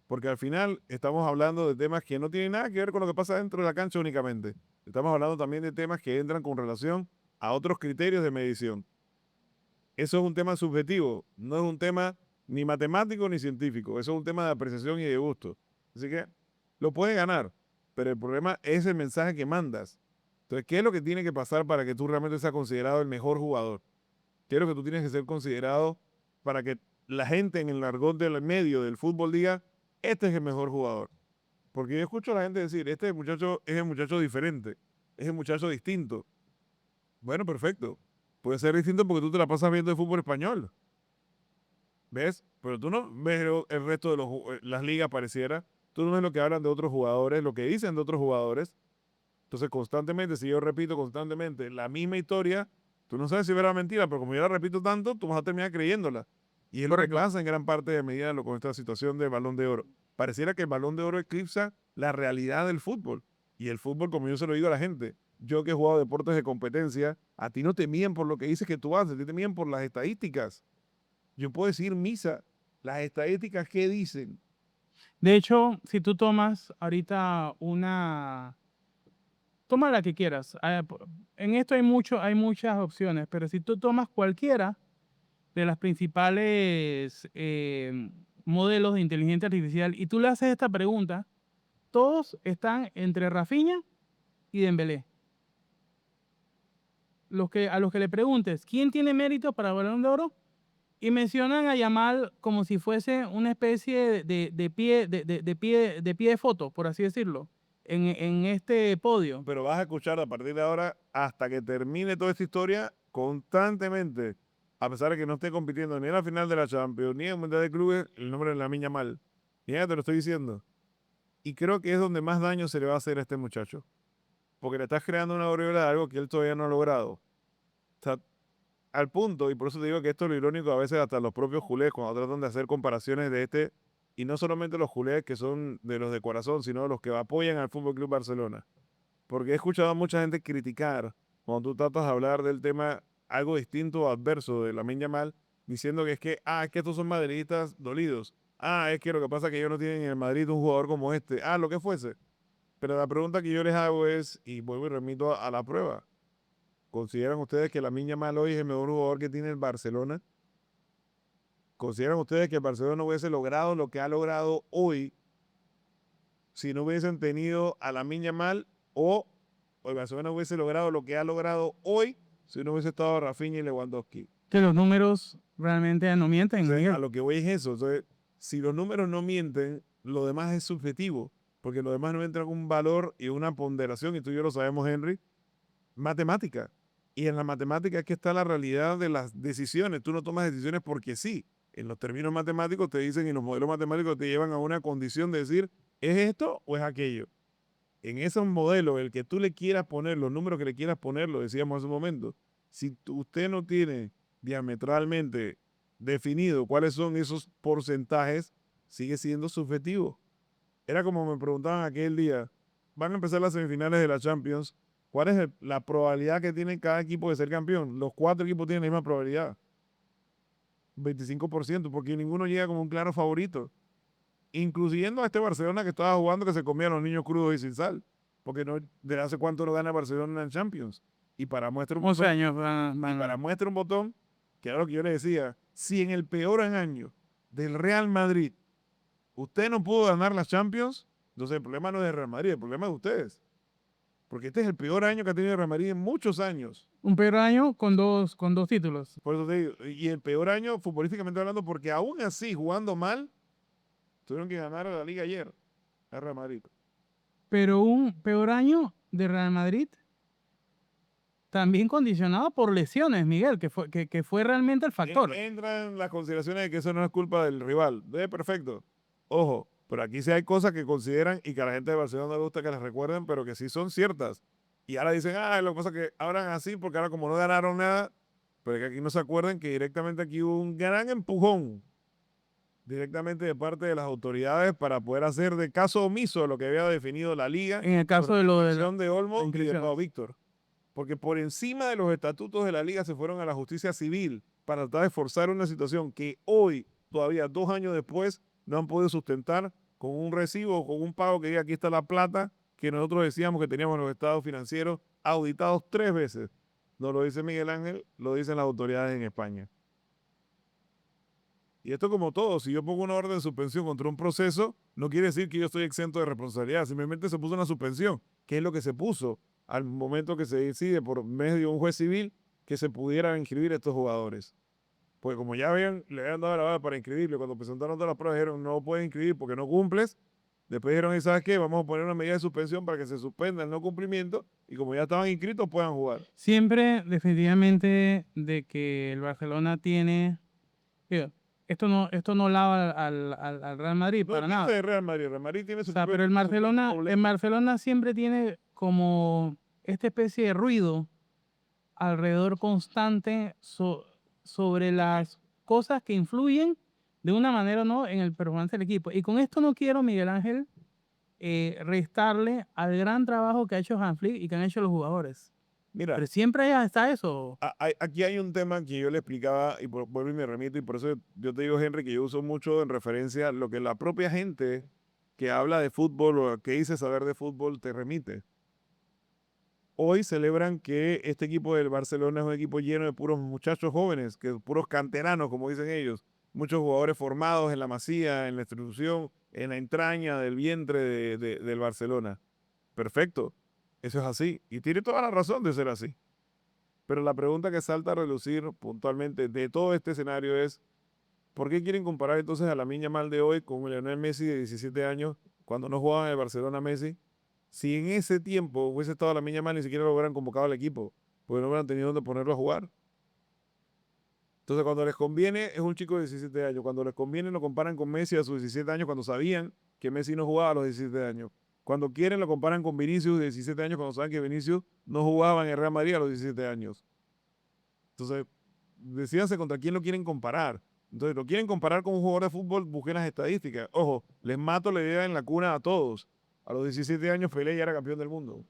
Porque al final estamos hablando de temas que no tienen nada que ver con lo que pasa dentro de la cancha únicamente. Estamos hablando también de temas que entran con relación a otros criterios de medición. Eso es un tema subjetivo, no es un tema ni matemático ni científico, eso es un tema de apreciación y de gusto. Así que lo puedes ganar, pero el problema es el mensaje que mandas. Entonces, ¿qué es lo que tiene que pasar para que tú realmente seas considerado el mejor jugador? ¿Qué es lo que tú tienes que ser considerado para que la gente en el argot del medio del fútbol diga, este es el mejor jugador? Porque yo escucho a la gente decir, este muchacho es el muchacho diferente, es el muchacho distinto. Bueno, perfecto. Puede ser distinto porque tú te la pasas viendo el fútbol español. ¿Ves? Pero tú no ves el resto de las ligas pareciera. Tú no ves lo que hablan de otros jugadores, lo que dicen de otros jugadores. Entonces, constantemente, si yo repito constantemente la misma historia, tú no sabes si verá mentira, pero como yo la repito tanto, tú vas a terminar creyéndola. Y es lo que Correcto. pasa en gran parte de medida con esta situación del Balón de Oro. Pareciera que el Balón de Oro eclipsa la realidad del fútbol. Y el fútbol, como yo se lo digo a la gente, yo que he jugado deportes de competencia, a ti no te miden por lo que dices que tú haces, a ti te miden por las estadísticas. Yo puedo decir misa, las estadísticas que dicen. De hecho, si tú tomas ahorita toma la que quieras. En esto hay muchas opciones, pero si tú tomas cualquiera de las principales modelos de inteligencia artificial y tú le haces esta pregunta, todos están entre Rafinha y Dembélé. A los que le preguntes, ¿quién tiene mérito para el Balón de Oro? Y mencionan a Yamal como si fuese una especie de pie de foto, por así decirlo, en este podio. Pero vas a escuchar a partir de ahora hasta que termine toda esta historia constantemente, a pesar de que no esté compitiendo ni en la final de la Champions, ni en el Mundial de Clubes, el nombre de la Miña Mal. Y ya te lo estoy diciendo. Y creo que es donde más daño se le va a hacer a este muchacho. Porque le estás creando una aureola de algo que él todavía no ha logrado. O sea, al punto, y por eso te digo que esto es lo irónico, a veces hasta los propios culés, cuando tratan de hacer comparaciones de este, y no solamente los culés que son de los de corazón, sino los que apoyan al Fútbol Club Barcelona. Porque he escuchado a mucha gente criticar cuando tú tratas de hablar del tema algo distinto o adverso de Lamine Yamal, diciendo que es que estos son madridistas dolidos. Es que lo que pasa es que ellos no tienen en el Madrid un jugador como este. Lo que fuese. Pero la pregunta que yo les hago es, y vuelvo y remito a la prueba, ¿consideran ustedes que Lamine Yamal hoy es el mejor jugador que tiene el Barcelona? ¿Consideran ustedes que el Barcelona no hubiese logrado lo que ha logrado hoy si no hubiesen tenido a Lamine Yamal o el Barcelona hubiese logrado lo que ha logrado hoy si no hubiese estado Rafinha y Lewandowski? Que los números realmente no mienten, Entonces, a Miguel. lo que voy es eso. Entonces, si los números no mienten, lo demás es subjetivo, porque lo demás no entra con un valor y una ponderación, y tú y yo lo sabemos, Henry, matemática. Y en la matemática es que está la realidad de las decisiones. Tú no tomas decisiones porque sí. En los términos matemáticos te dicen y los modelos matemáticos te llevan a una condición de decir, ¿es esto o es aquello? En esos modelos, el que tú le quieras poner, los números que le quieras poner, lo decíamos hace un momento, si usted no tiene diametralmente definido cuáles son esos porcentajes, sigue siendo subjetivo. Era como me preguntaban aquel día, van a empezar las semifinales de la Champions, ¿cuál es la probabilidad que tiene cada equipo de ser campeón? Los 4 equipos tienen la misma probabilidad, 25%, porque ninguno llega como un claro favorito, incluyendo a este Barcelona que estaba jugando que se comía a los niños crudos y sin sal, porque no, de hace cuánto no gana Barcelona en Champions. Y para muestra un 11 botón, años van a... que era lo que yo le decía, si en el peor año del Real Madrid usted no pudo ganar la Champions, entonces el problema no es del Real Madrid, el problema es de ustedes. Porque este es el peor año que ha tenido el Real Madrid en muchos años. Un peor año con dos títulos. Por eso te digo, y el peor año futbolísticamente hablando, porque aún así, jugando mal, tuvieron que ganar a la Liga ayer, al Real Madrid. Pero un peor año de Real Madrid también condicionado por lesiones, Miguel, que fue realmente el factor. Entran las consideraciones de que eso no es culpa del rival. Perfecto. Ojo, pero aquí sí hay cosas que consideran y que a la gente de Barcelona no le gusta que les recuerden, pero que sí son ciertas. Y ahora dicen, lo que pasa es que hablan así porque ahora como no ganaron nada, pero es que aquí no se acuerdan que directamente aquí hubo un gran empujón directamente de parte de las autoridades para poder hacer de caso omiso lo que había definido la liga En el con caso la de lo de inscripción de la Olmo y de inscripción. Pau Víctor. Porque por encima de los estatutos de la liga se fueron a la justicia civil para tratar de forzar una situación que hoy, todavía 2 años después, no han podido sustentar con un recibo o con un pago que diga aquí está la plata que nosotros decíamos que teníamos en los estados financieros auditados 3 veces. No lo dice Miguel Ángel, lo dicen las autoridades en España. Y esto como todo, si yo pongo una orden de suspensión contra un proceso, no quiere decir que yo estoy exento de responsabilidad, simplemente se puso una suspensión, que es lo que se puso al momento que se decide por medio de un juez civil que se pudieran inscribir estos jugadores. Pues como ya le habían dado la bala para inscribirlo, cuando presentaron todas las pruebas dijeron no puedes inscribir porque no cumples, después dijeron, ¿y sabes qué? Vamos a poner una medida de suspensión para que se suspenda el no cumplimiento y como ya estaban inscritos puedan jugar. Siempre, definitivamente, de que el Barcelona tiene... digo, esto no lava al Real Madrid No para depende nada. de Real Madrid, Real Madrid tiene O su sea, pero su propio En problema. Barcelona siempre tiene como esta especie de ruido alrededor constante sobre las cosas que influyen de una manera o no en el performance del equipo. Y con esto no quiero, Miguel Ángel, restarle al gran trabajo que ha hecho Hans Flick y que han hecho los jugadores. Mira, Pero siempre está eso. aquí hay un tema que yo le explicaba y vuelvo y me remito y por eso yo te digo, Henry, que yo uso mucho en referencia a lo que la propia gente que habla de fútbol o que dice saber de fútbol te remite. Hoy celebran que este equipo del Barcelona es un equipo lleno de puros muchachos jóvenes, que puros canteranos, como dicen ellos, muchos jugadores formados en la masía, en la institución, en la entraña del vientre del Barcelona. Perfecto, eso es así y tiene toda la razón de ser así. Pero la pregunta que salta a relucir puntualmente de todo este escenario es, ¿por qué quieren comparar entonces a Lamine Yamal de hoy con Lionel Messi de 17 años cuando no jugaba en el Barcelona Messi? Si en ese tiempo hubiese estado Lamine Yamal, ni siquiera lo hubieran convocado al equipo, porque no hubieran tenido donde ponerlo a jugar. Entonces, cuando les conviene, es un chico de 17 años. Cuando les conviene, lo comparan con Messi a sus 17 años, cuando sabían que Messi no jugaba a los 17 años. Cuando quieren, lo comparan con Vinicius de 17 años, cuando saben que Vinicius no jugaba en el Real Madrid a los 17 años. Entonces, decídanse contra quién lo quieren comparar. Entonces, lo quieren comparar con un jugador de fútbol, busquen las estadísticas. Ojo, les mato la idea en la cuna a todos. A los 17 años Pelé ya era campeón del mundo.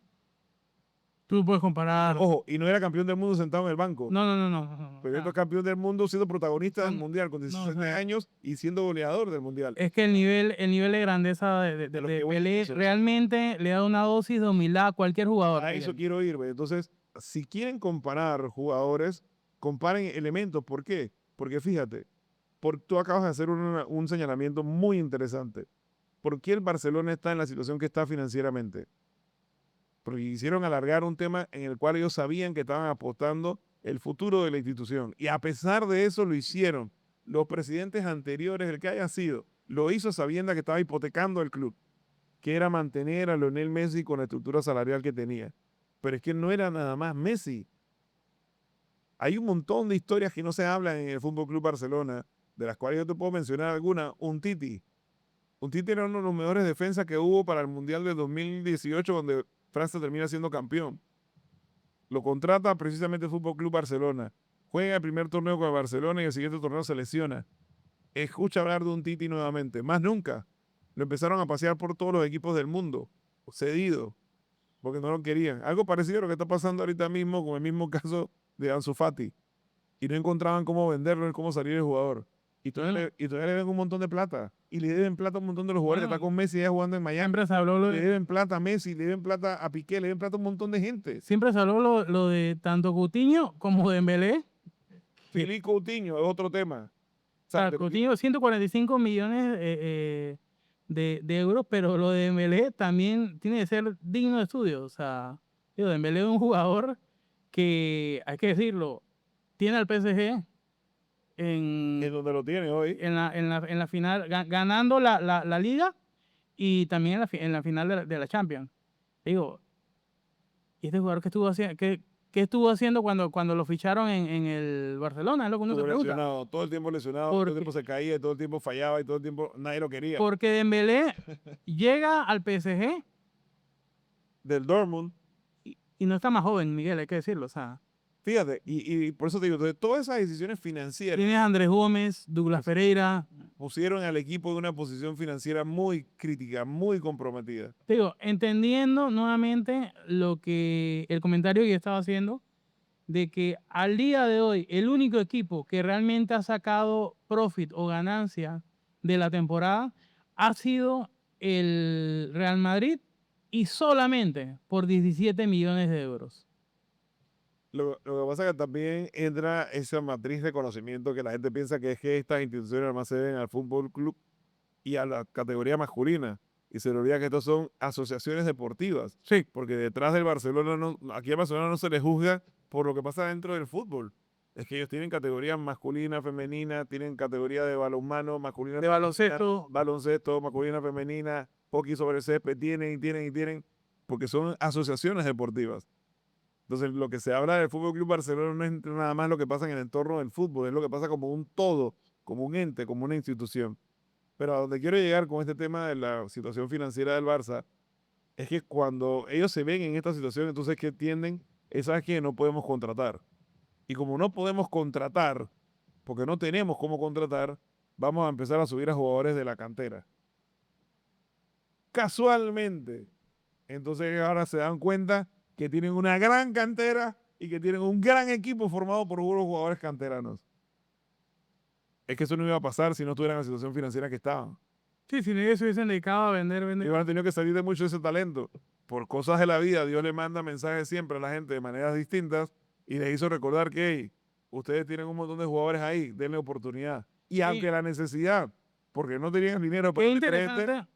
Tú puedes comparar. Ojo, y no era campeón del mundo sentado en el banco. No, no, no, no, no, no, o Pero esto sea, es campeón del mundo siendo protagonista del no, mundial con no, o 17 sea, años y siendo goleador del mundial. es que el nivel de grandeza De lo de que voy a Pelé eso. realmente le da una dosis de humildad a cualquier jugador, A eso Miguel. quiero irme. Entonces, si quieren comparar jugadores, comparen elementos. ¿Por qué? Porque fíjate, tú acabas de hacer un señalamiento muy interesante. ¿Por qué el Barcelona está en la situación que está financieramente? Porque quisieron alargar un tema en el cual ellos sabían que estaban apostando el futuro de la institución. Y a pesar de eso lo hicieron. Los presidentes anteriores, el que haya sido, lo hizo sabiendo que estaba hipotecando el club, que era mantener a Lionel Messi con la estructura salarial que tenía. Pero es que no era nada más Messi. Hay un montón de historias que no se hablan en el Fútbol Club Barcelona, de las cuales yo te puedo mencionar alguna. Un Titi. Un Titi era uno de los mejores defensas que hubo para el Mundial de 2018, donde Francia termina siendo campeón. Lo contrata precisamente el Fútbol Club Barcelona. Juega el primer torneo con el Barcelona y el siguiente torneo se lesiona. Escucha hablar de un Titi nuevamente. Más nunca. Lo empezaron a pasear por todos los equipos del mundo. Cedido. Porque no lo querían. Algo parecido a lo que está pasando ahorita mismo con el mismo caso de Ansu Fati. Y no encontraban cómo venderlo, cómo salir el jugador. Bueno, Y todavía le deben un montón de plata. Y le deben plata a un montón de los jugadores. Está bueno, con Messi ya jugando en Miami. siempre se habló Le deben plata a Messi, le deben plata a Piqué, le deben plata a un montón de gente. siempre se habló lo de tanto Coutinho como Dembélé. Filipe Coutinho es otro tema. O sea, Coutinho, 145 millones de euros, pero lo de Dembélé también tiene que ser digno de estudio. O sea, digo, Dembélé es un jugador que, hay que decirlo, tiene al PSG en donde lo tiene hoy. en la final, ganando la liga y también en la final de la Champions. Digo, ¿y este jugador qué estuvo haciendo cuando lo ficharon en el Barcelona? Es lo que uno se Estuvo pregunta. lesionado, todo el tiempo lesionado, todo el Porque, tiempo se caía, todo el tiempo fallaba y todo el tiempo nadie lo quería. porque Dembélé llega al PSG Del Dortmund, y no está más joven, Miguel, hay que decirlo. O sea, fíjate, y por eso te digo, entonces, todas esas decisiones financieras tienes a Andrés Gómez, Douglas pues, Pereira. pusieron al equipo en una posición financiera muy crítica, muy comprometida. Te digo, entendiendo nuevamente lo que el comentario que yo estaba haciendo, de que al día de hoy el único equipo que realmente ha sacado profit o ganancia de la temporada ha sido el Real Madrid y solamente por 17 millones de euros. Lo que pasa es que también entra esa matriz de conocimiento que la gente piensa que es que estas instituciones además se deben al fútbol club y a la categoría masculina. Y se le olvida que estos son asociaciones deportivas. Sí, Porque detrás del Barcelona, aquí al Barcelona no se le juzga por lo que pasa dentro del fútbol. Es que ellos tienen categoría masculina, femenina, tienen categoría de balonmano, masculina, de baloncesto. baloncesto, masculina, femenina, hockey sobre césped, tienen, porque son asociaciones deportivas. Entonces, lo que se habla del Fútbol Club Barcelona no es nada más lo que pasa en el entorno del fútbol, es lo que pasa como un todo, como un ente, como una institución. Pero a donde quiero llegar con este tema de la situación financiera del Barça es que cuando ellos se ven en esta situación, entonces que tienden, es que no podemos contratar. Y como no podemos contratar, porque no tenemos cómo contratar, vamos a empezar a subir a jugadores de la cantera. Casualmente. Entonces ahora se dan cuenta que tienen una gran cantera y que tienen un gran equipo formado por unos jugadores canteranos. Es que eso no iba a pasar si no estuvieran en la situación financiera que estaban. Sí, si ellos se hubiesen dedicado a vender. Ellos han tenido que salir de mucho de ese talento. Por cosas de la vida, Dios le manda mensajes siempre a la gente de maneras distintas y les hizo recordar que hey, ustedes tienen un montón de jugadores ahí, denle oportunidad. Y Sí, aunque la necesidad, porque no tenían dinero para qué meter gente, interesante.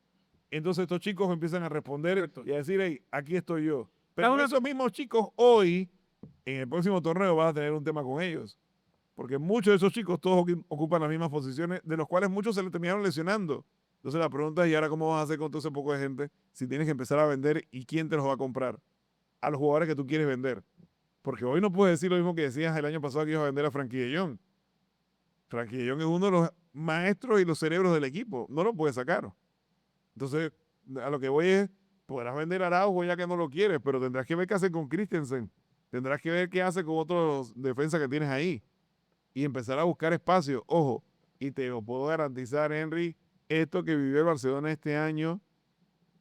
entonces estos chicos empiezan a responder Correcto. y a decir, hey, aquí estoy yo. Cada Pero uno- esos mismos chicos hoy, en el próximo torneo, vas a tener un tema con ellos. Porque muchos de esos chicos todos ocupan las mismas posiciones, de los cuales muchos se le terminaron lesionando. Entonces la pregunta es, ¿y ahora cómo vas a hacer con todo ese poco de gente si tienes que empezar a vender y quién te los va a comprar? A los jugadores que tú quieres vender. Porque hoy no puedes decir lo mismo que decías el año pasado que ibas a vender a Frankie de Jong. Frankie de Jong es uno de los maestros y los cerebros del equipo. No lo puedes sacar. Entonces, a lo que voy es, podrás vender a Araujo ya que no lo quieres, pero tendrás que ver qué hace con Christensen. Tendrás que ver qué hace con otros defensas que tienes ahí. Y empezar a buscar espacio. Ojo, y te lo puedo garantizar, Henry, esto que vivió el Barcelona este año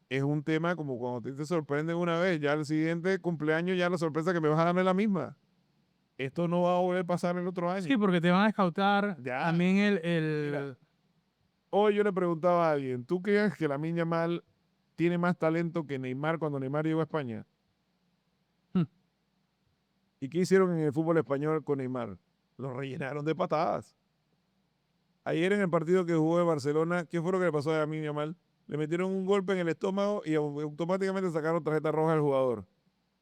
es un tema como cuando te sorprenden una vez, ya el siguiente cumpleaños ya la sorpresa que me vas a dar no es la misma. Esto no va a volver a pasar el otro año. Sí, porque te van a escautar Ya, también mira, hoy yo le preguntaba a alguien, ¿tú crees que Lamine Yamal tiene más talento que Neymar cuando Neymar llegó a España? Hmm. ¿Y qué hicieron en el fútbol español con Neymar? Lo rellenaron de patadas. Ayer en el partido que jugó de Barcelona, ¿qué fue lo que le pasó a Lamine Yamal? Le metieron un golpe en el estómago y automáticamente sacaron tarjeta roja al jugador.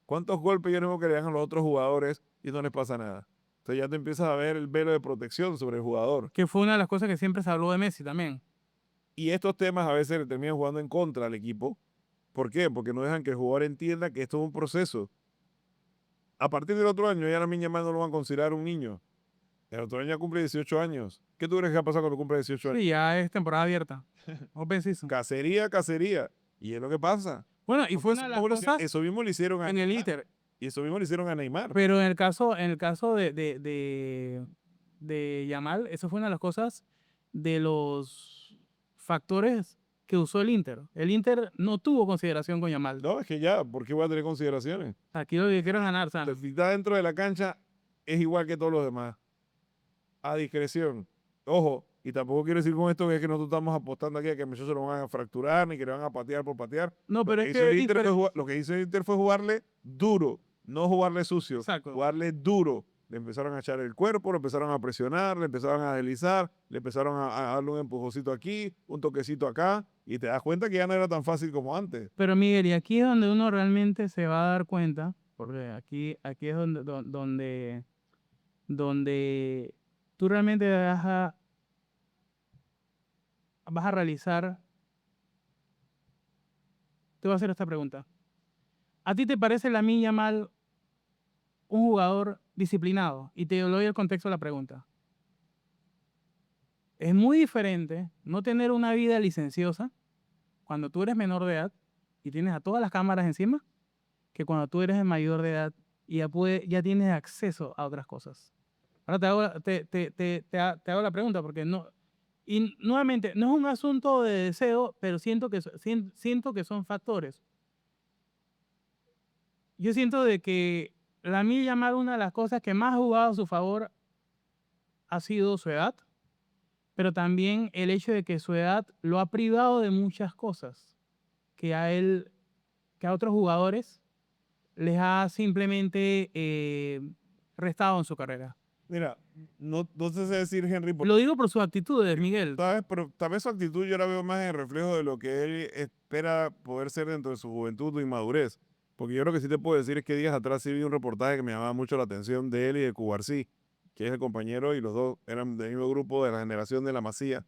¿Cuántos golpes yo tengo que le dan a los otros jugadores y no les pasa nada? Entonces ya te empiezas a ver el velo de protección sobre el jugador. Que fue una de las cosas que siempre se habló de Messi también. Y estos temas a veces le terminan jugando en contra al equipo. ¿Por qué? Porque no dejan que el jugador entienda que esto es un proceso. A partir del otro año ya la niña más no lo van a considerar un niño. El otro año ya cumple 18 años. ¿Qué tú crees que va a pasar cuando cumple 18 años? Sí, ya es temporada abierta. Open season. Cacería, cacería. Y es lo que pasa. Bueno, y Porque fue una de las cosas eso mismo le hicieron a en el Neymar. Inter. Y eso mismo le hicieron a Neymar. Pero en el caso de Yamal, eso fue una de las cosas de los factores que usó el Inter. El Inter no tuvo consideración con Yamal. No, es que ya, ¿por qué voy a tener consideraciones? Aquí lo que quiero es ganar, ¿sabes? Si está dentro de la cancha, es igual que todos los demás. A discreción. Ojo, y tampoco quiero decir con esto que es que nosotros estamos apostando aquí a que a muchachos se lo van a fracturar ni que le van a patear por patear. No, Lo pero que es hizo el que Inter fue, lo que hizo el Inter fue jugarle duro, no jugarle sucio, exacto. jugarle duro. Le empezaron a echar el cuerpo, lo empezaron a presionar, le empezaron a deslizar, le empezaron a darle un empujoncito aquí, un toquecito acá, y te das cuenta que ya no era tan fácil como antes. Pero Miguel, y aquí es donde uno realmente se va a dar cuenta, porque aquí es donde tú realmente vas a realizar, te voy a hacer esta pregunta. ¿A ti te parece Lamine Yamal un jugador disciplinado? Y te doy el contexto de la pregunta. Es muy diferente no tener una vida licenciosa cuando tú eres menor de edad y tienes a todas las cámaras encima, que cuando tú eres mayor de edad y ya tienes acceso a otras cosas. Ahora te hago la pregunta porque no, y nuevamente, no es un asunto de deseo, pero siento que son factores. Yo siento de que Lamine Yamal, una de las cosas que más ha jugado a su favor ha sido su edad, pero también el hecho de que su edad lo ha privado de muchas cosas que a otros jugadores les ha simplemente restado en su carrera. Mira, no sé si decir Henry, Lo digo por sus actitudes, Miguel. ¿sabes? Pero tal vez su actitud yo la veo más en el reflejo de lo que él espera poder ser dentro de su juventud y madurez. Porque yo lo que sí te puedo decir es que días atrás sí vi un reportaje que me llamaba mucho la atención de él y de Cubarsí, que es el compañero, y los dos eran del mismo grupo de la generación de la Masía,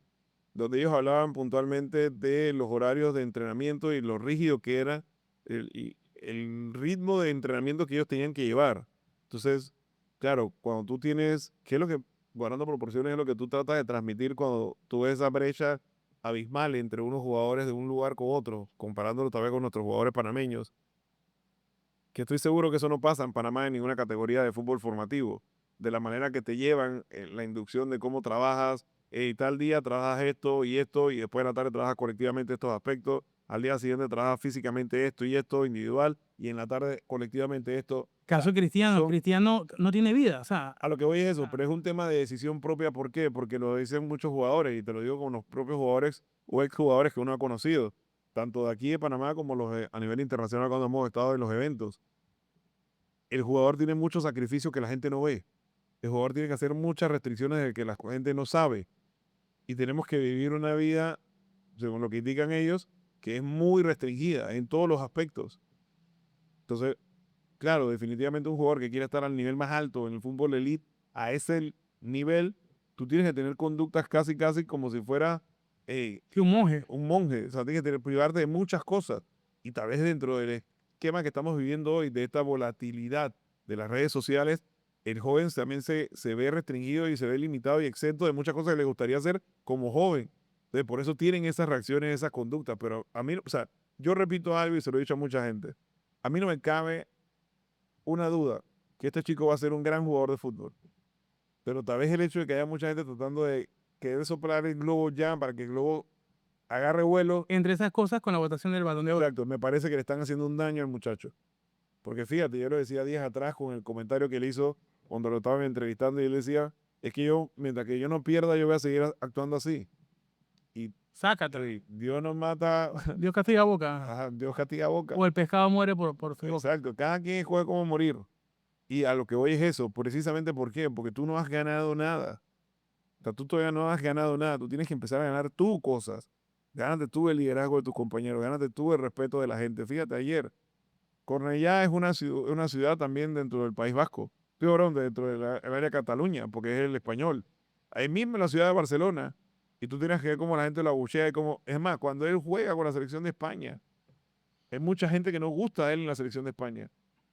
donde ellos hablaban puntualmente de los horarios de entrenamiento y lo rígido que era el ritmo de entrenamiento que ellos tenían que llevar. Entonces, claro, cuando tú tienes, ¿qué es lo que, guardando proporciones, es lo que tú tratas de transmitir cuando tú ves esa brecha abismal entre unos jugadores de un lugar con otro, comparándolo tal vez con nuestros jugadores panameños, que estoy seguro que eso no pasa en Panamá en ninguna categoría de fútbol formativo, de la manera que te llevan la inducción de cómo trabajas, y tal día trabajas esto, y después de la tarde trabajas colectivamente estos aspectos, al día siguiente trabajas físicamente esto y esto individual, y en la tarde colectivamente esto. O Caso sea, de Cristiano, son, Cristiano no tiene vida, o sea, a lo que voy es eso, pero es un tema de decisión propia. ¿Por qué? Porque lo dicen muchos jugadores, y te lo digo con los propios jugadores o exjugadores que uno ha conocido, tanto de aquí de Panamá como a nivel internacional cuando hemos estado en los eventos. El jugador tiene muchos sacrificios que la gente no ve. El jugador tiene que hacer muchas restricciones de que la gente no sabe. Y tenemos que vivir una vida, según lo que indican ellos, que es muy restringida en todos los aspectos. Entonces, claro, definitivamente un jugador que quiera estar al nivel más alto en el fútbol elite, a ese nivel, tú tienes que tener conductas casi, casi como si fuera que un monje. un monje. O sea, tienes que privarte de muchas cosas. Y tal vez dentro del esquema que estamos viviendo hoy, de esta volatilidad de las redes sociales, el joven también se ve restringido y se ve limitado y exento de muchas cosas que le gustaría hacer como joven. Entonces, por eso tienen esas reacciones, esas conductas. Pero a mí, o sea, yo repito algo y se lo he dicho a mucha gente. A mí no me cabe una duda que este chico va a ser un gran jugador de fútbol. Pero tal vez el hecho de que haya mucha gente tratando de querer soplar el globo ya para que el globo agarre vuelo. Entre esas cosas con la votación del Balón de Oro. Exacto, me parece que le están haciendo un daño al muchacho. Porque fíjate, yo lo decía días atrás con el comentario que él hizo cuando lo estaban entrevistando y él decía, es que yo, mientras que yo no pierda, yo voy a seguir actuando así. Y Sácate. Dios nos mata, Dios castiga a boca. ajá, Dios castiga a boca. O el pescado muere por su boca. Exacto, cada quien juega como morir. Y a lo que voy es eso, precisamente ¿por qué? Porque tú no has ganado nada. O sea, tú todavía no has ganado nada, tú tienes que empezar a ganar tú cosas. Gánate tú el liderazgo de tus compañeros, gánate tú el respeto de la gente. Fíjate, ayer, Cornellá es una ciudad también dentro del País Vasco, perdón, dentro del área de Cataluña, porque es el español. Ahí mismo en la ciudad de Barcelona, y tú tienes que ver cómo la gente lo abuchea, y cómo, es más, cuando él juega con la selección de España, hay mucha gente que no gusta de él en la selección de España,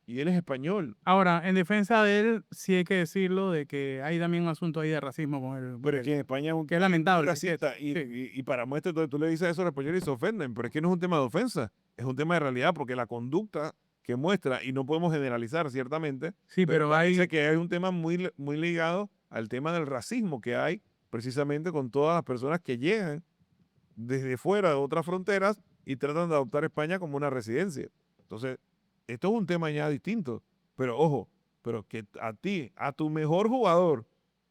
y él es español. Ahora, en defensa de él, sí hay que decirlo de que hay también un asunto ahí de racismo con él. Pero es que en España es Que es lamentable. racista, Sí. y para muestra, tú le dices eso a los españoles y se ofenden, pero es que no es un tema de ofensa, es un tema de realidad, porque la conducta que muestra, y no podemos generalizar ciertamente, Sí, pero dice hay. que es un tema muy ligado al tema del racismo que hay precisamente con todas las personas que llegan desde fuera de otras fronteras y tratan de adoptar España como una residencia. Entonces, esto es un tema ya distinto, pero ojo, pero que a ti, a tu mejor jugador,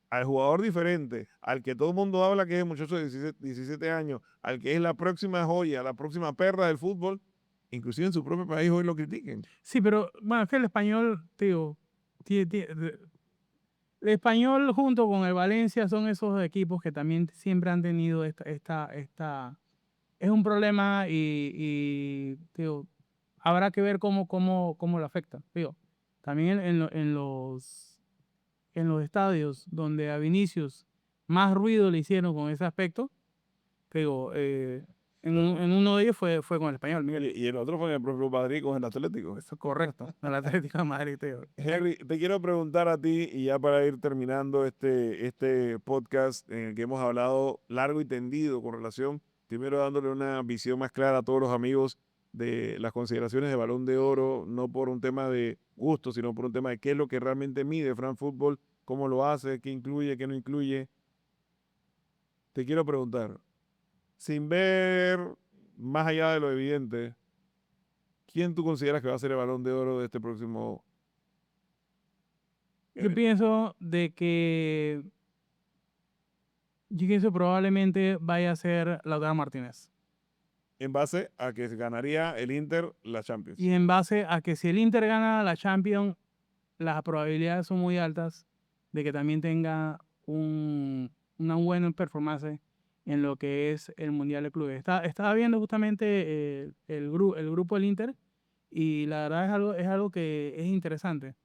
al jugador diferente, al que todo el mundo habla que es el muchacho de 17 años, al que es la próxima joya, la próxima perla del fútbol, inclusive en su propio país hoy lo critiquen. Sí, pero bueno, es que el español, tío, el español junto con el Valencia son esos equipos que también siempre han tenido es un problema y tío, habrá que ver cómo lo afecta. Tío, también en los estadios donde a Vinicius más ruido le hicieron con ese aspecto, te digo, en uno de ellos fue con el español, Miguel. Y el otro fue en el propio Madrid con el Atlético. Eso es correcto, el Atlético de Madrid, te digo. Henry, te quiero preguntar a ti, y ya para ir terminando este podcast en el que hemos hablado largo y tendido con relación, primero dándole una visión más clara a todos los amigos de las consideraciones de Balón de Oro, no por un tema de gusto, sino por un tema de qué es lo que realmente mide Fran Fútbol, cómo lo hace, qué incluye, qué no incluye. Te quiero preguntar, sin ver más allá de lo evidente, ¿quién tú consideras que va a ser el Balón de Oro de este próximo Yo pienso de que yo pienso probablemente vaya a ser Lautaro Martínez. en base a que ganaría el Inter la Champions? Y en base a que si el Inter gana la Champions, las probabilidades son muy altas de que también tenga una buena performance en lo que es el Mundial de Clubes. Estaba viendo justamente el grupo del Inter y la verdad es algo que es interesante.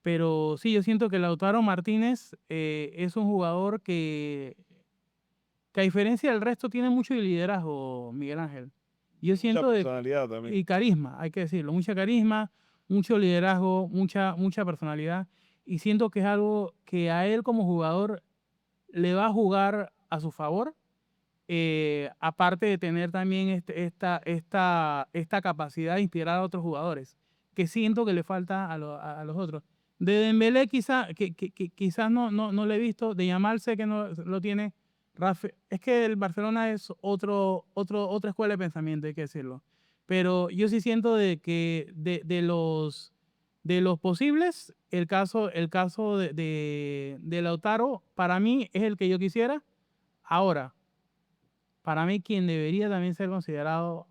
Pero sí, yo siento que Lautaro Martínez es un jugador que a diferencia del resto tiene mucho liderazgo, Miguel Ángel. Yo Mucha siento personalidad también. y carisma, hay que decirlo, mucha carisma, mucho liderazgo, mucha personalidad. Y siento que es algo que a él como jugador le va a jugar a su favor, aparte de tener también esta capacidad de inspirar a otros jugadores, que siento que le falta a los otros. De Dembélé quizás no lo he visto, de Yamal sé que no lo tiene. Es que el Barcelona es otra escuela de pensamiento, hay que decirlo. Pero yo sí siento de que de los posibles, el caso de Lautaro, para mí es el que yo quisiera. Ahora, para mí quien debería también ser considerado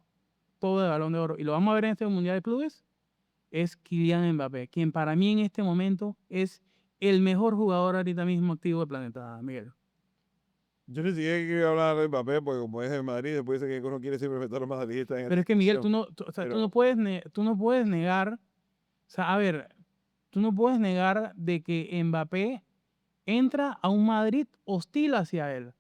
todo de Balón de Oro, y lo vamos a ver en este Mundial de Clubes, es Kylian Mbappé, quien para mí en este momento es el mejor jugador ahorita mismo activo del planeta, Miguel. Yo ni siquiera quiero hablar de Mbappé, porque como es de Madrid, después dice que uno quiere siempre meter a los madridistas en Pero esta es que Miguel, discusión. o sea, Pero tú no puedes negar, o sea, a ver, tú no puedes negar de que Mbappé entra a un Madrid hostil hacia él.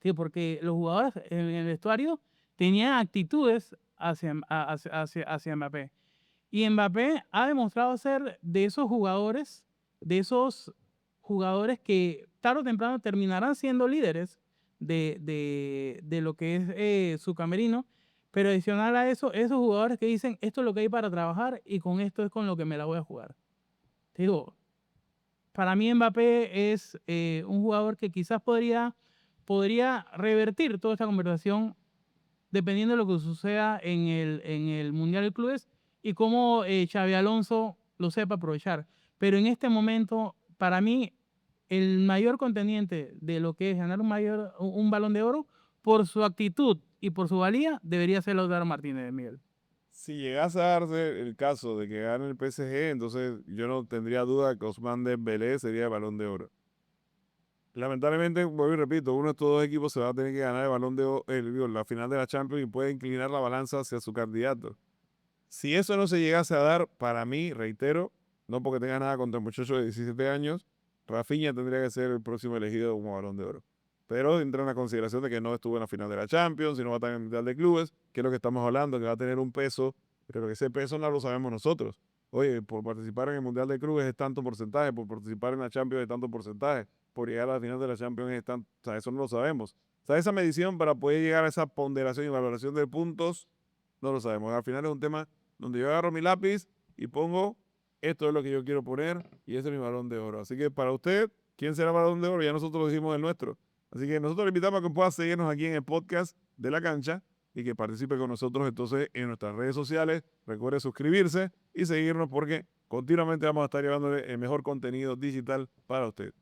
Sí, porque los jugadores en el vestuario tenían actitudes hacia Mbappé. Y Mbappé ha demostrado ser de esos jugadores que tarde o temprano terminarán siendo líderes de lo que es su camerino. Pero adicional a eso, esos jugadores que dicen, esto es lo que hay para trabajar y con esto es con lo que me la voy a jugar. Te digo, para mí Mbappé es un jugador que quizás podría revertir toda esta conversación dependiendo de lo que suceda en el Mundial de Clubes y cómo Xabi Alonso lo sepa aprovechar. Pero en este momento, para mí, el mayor contendiente de lo que es ganar un Balón de Oro, por su actitud y por su valía, debería ser Lautaro Martínez, Miguel. Si llegase a darse el caso de que gane el PSG, entonces yo no tendría duda que Ousmane Dembélé sería el Balón de Oro. Lamentablemente, vuelvo y repito, uno de estos dos equipos se va a tener que ganar el Balón de Oro, la final de la Champions y puede inclinar la balanza hacia su candidato. Si eso no se llegase a dar, para mí, reitero, no porque tenga nada contra el muchacho de 17 años, Rafinha tendría que ser el próximo elegido como Balón de Oro. Pero entra en la consideración de que no estuvo en la final de la Champions, y no va a estar en el Mundial de Clubes, que es lo que estamos hablando, que va a tener un peso, pero que ese peso no lo sabemos nosotros. Oye, por participar en el Mundial de Clubes es tanto porcentaje, por participar en la Champions es tanto porcentaje, por llegar a la final de la Champions es tanto, o sea, eso no lo sabemos. O sea, esa medición para poder llegar a esa ponderación y valoración de puntos, no lo sabemos. Al final es un tema donde yo agarro mi lápiz y pongo, esto es lo que yo quiero poner y ese es mi Balón de Oro. Así que para usted, ¿quién será el Balón de Oro? Ya nosotros lo dijimos el nuestro. Así que nosotros le invitamos a que pueda seguirnos aquí en el podcast de La Cancha y que participe con nosotros entonces en nuestras redes sociales. Recuerde suscribirse y seguirnos porque continuamente vamos a estar llevándole el mejor contenido digital para usted.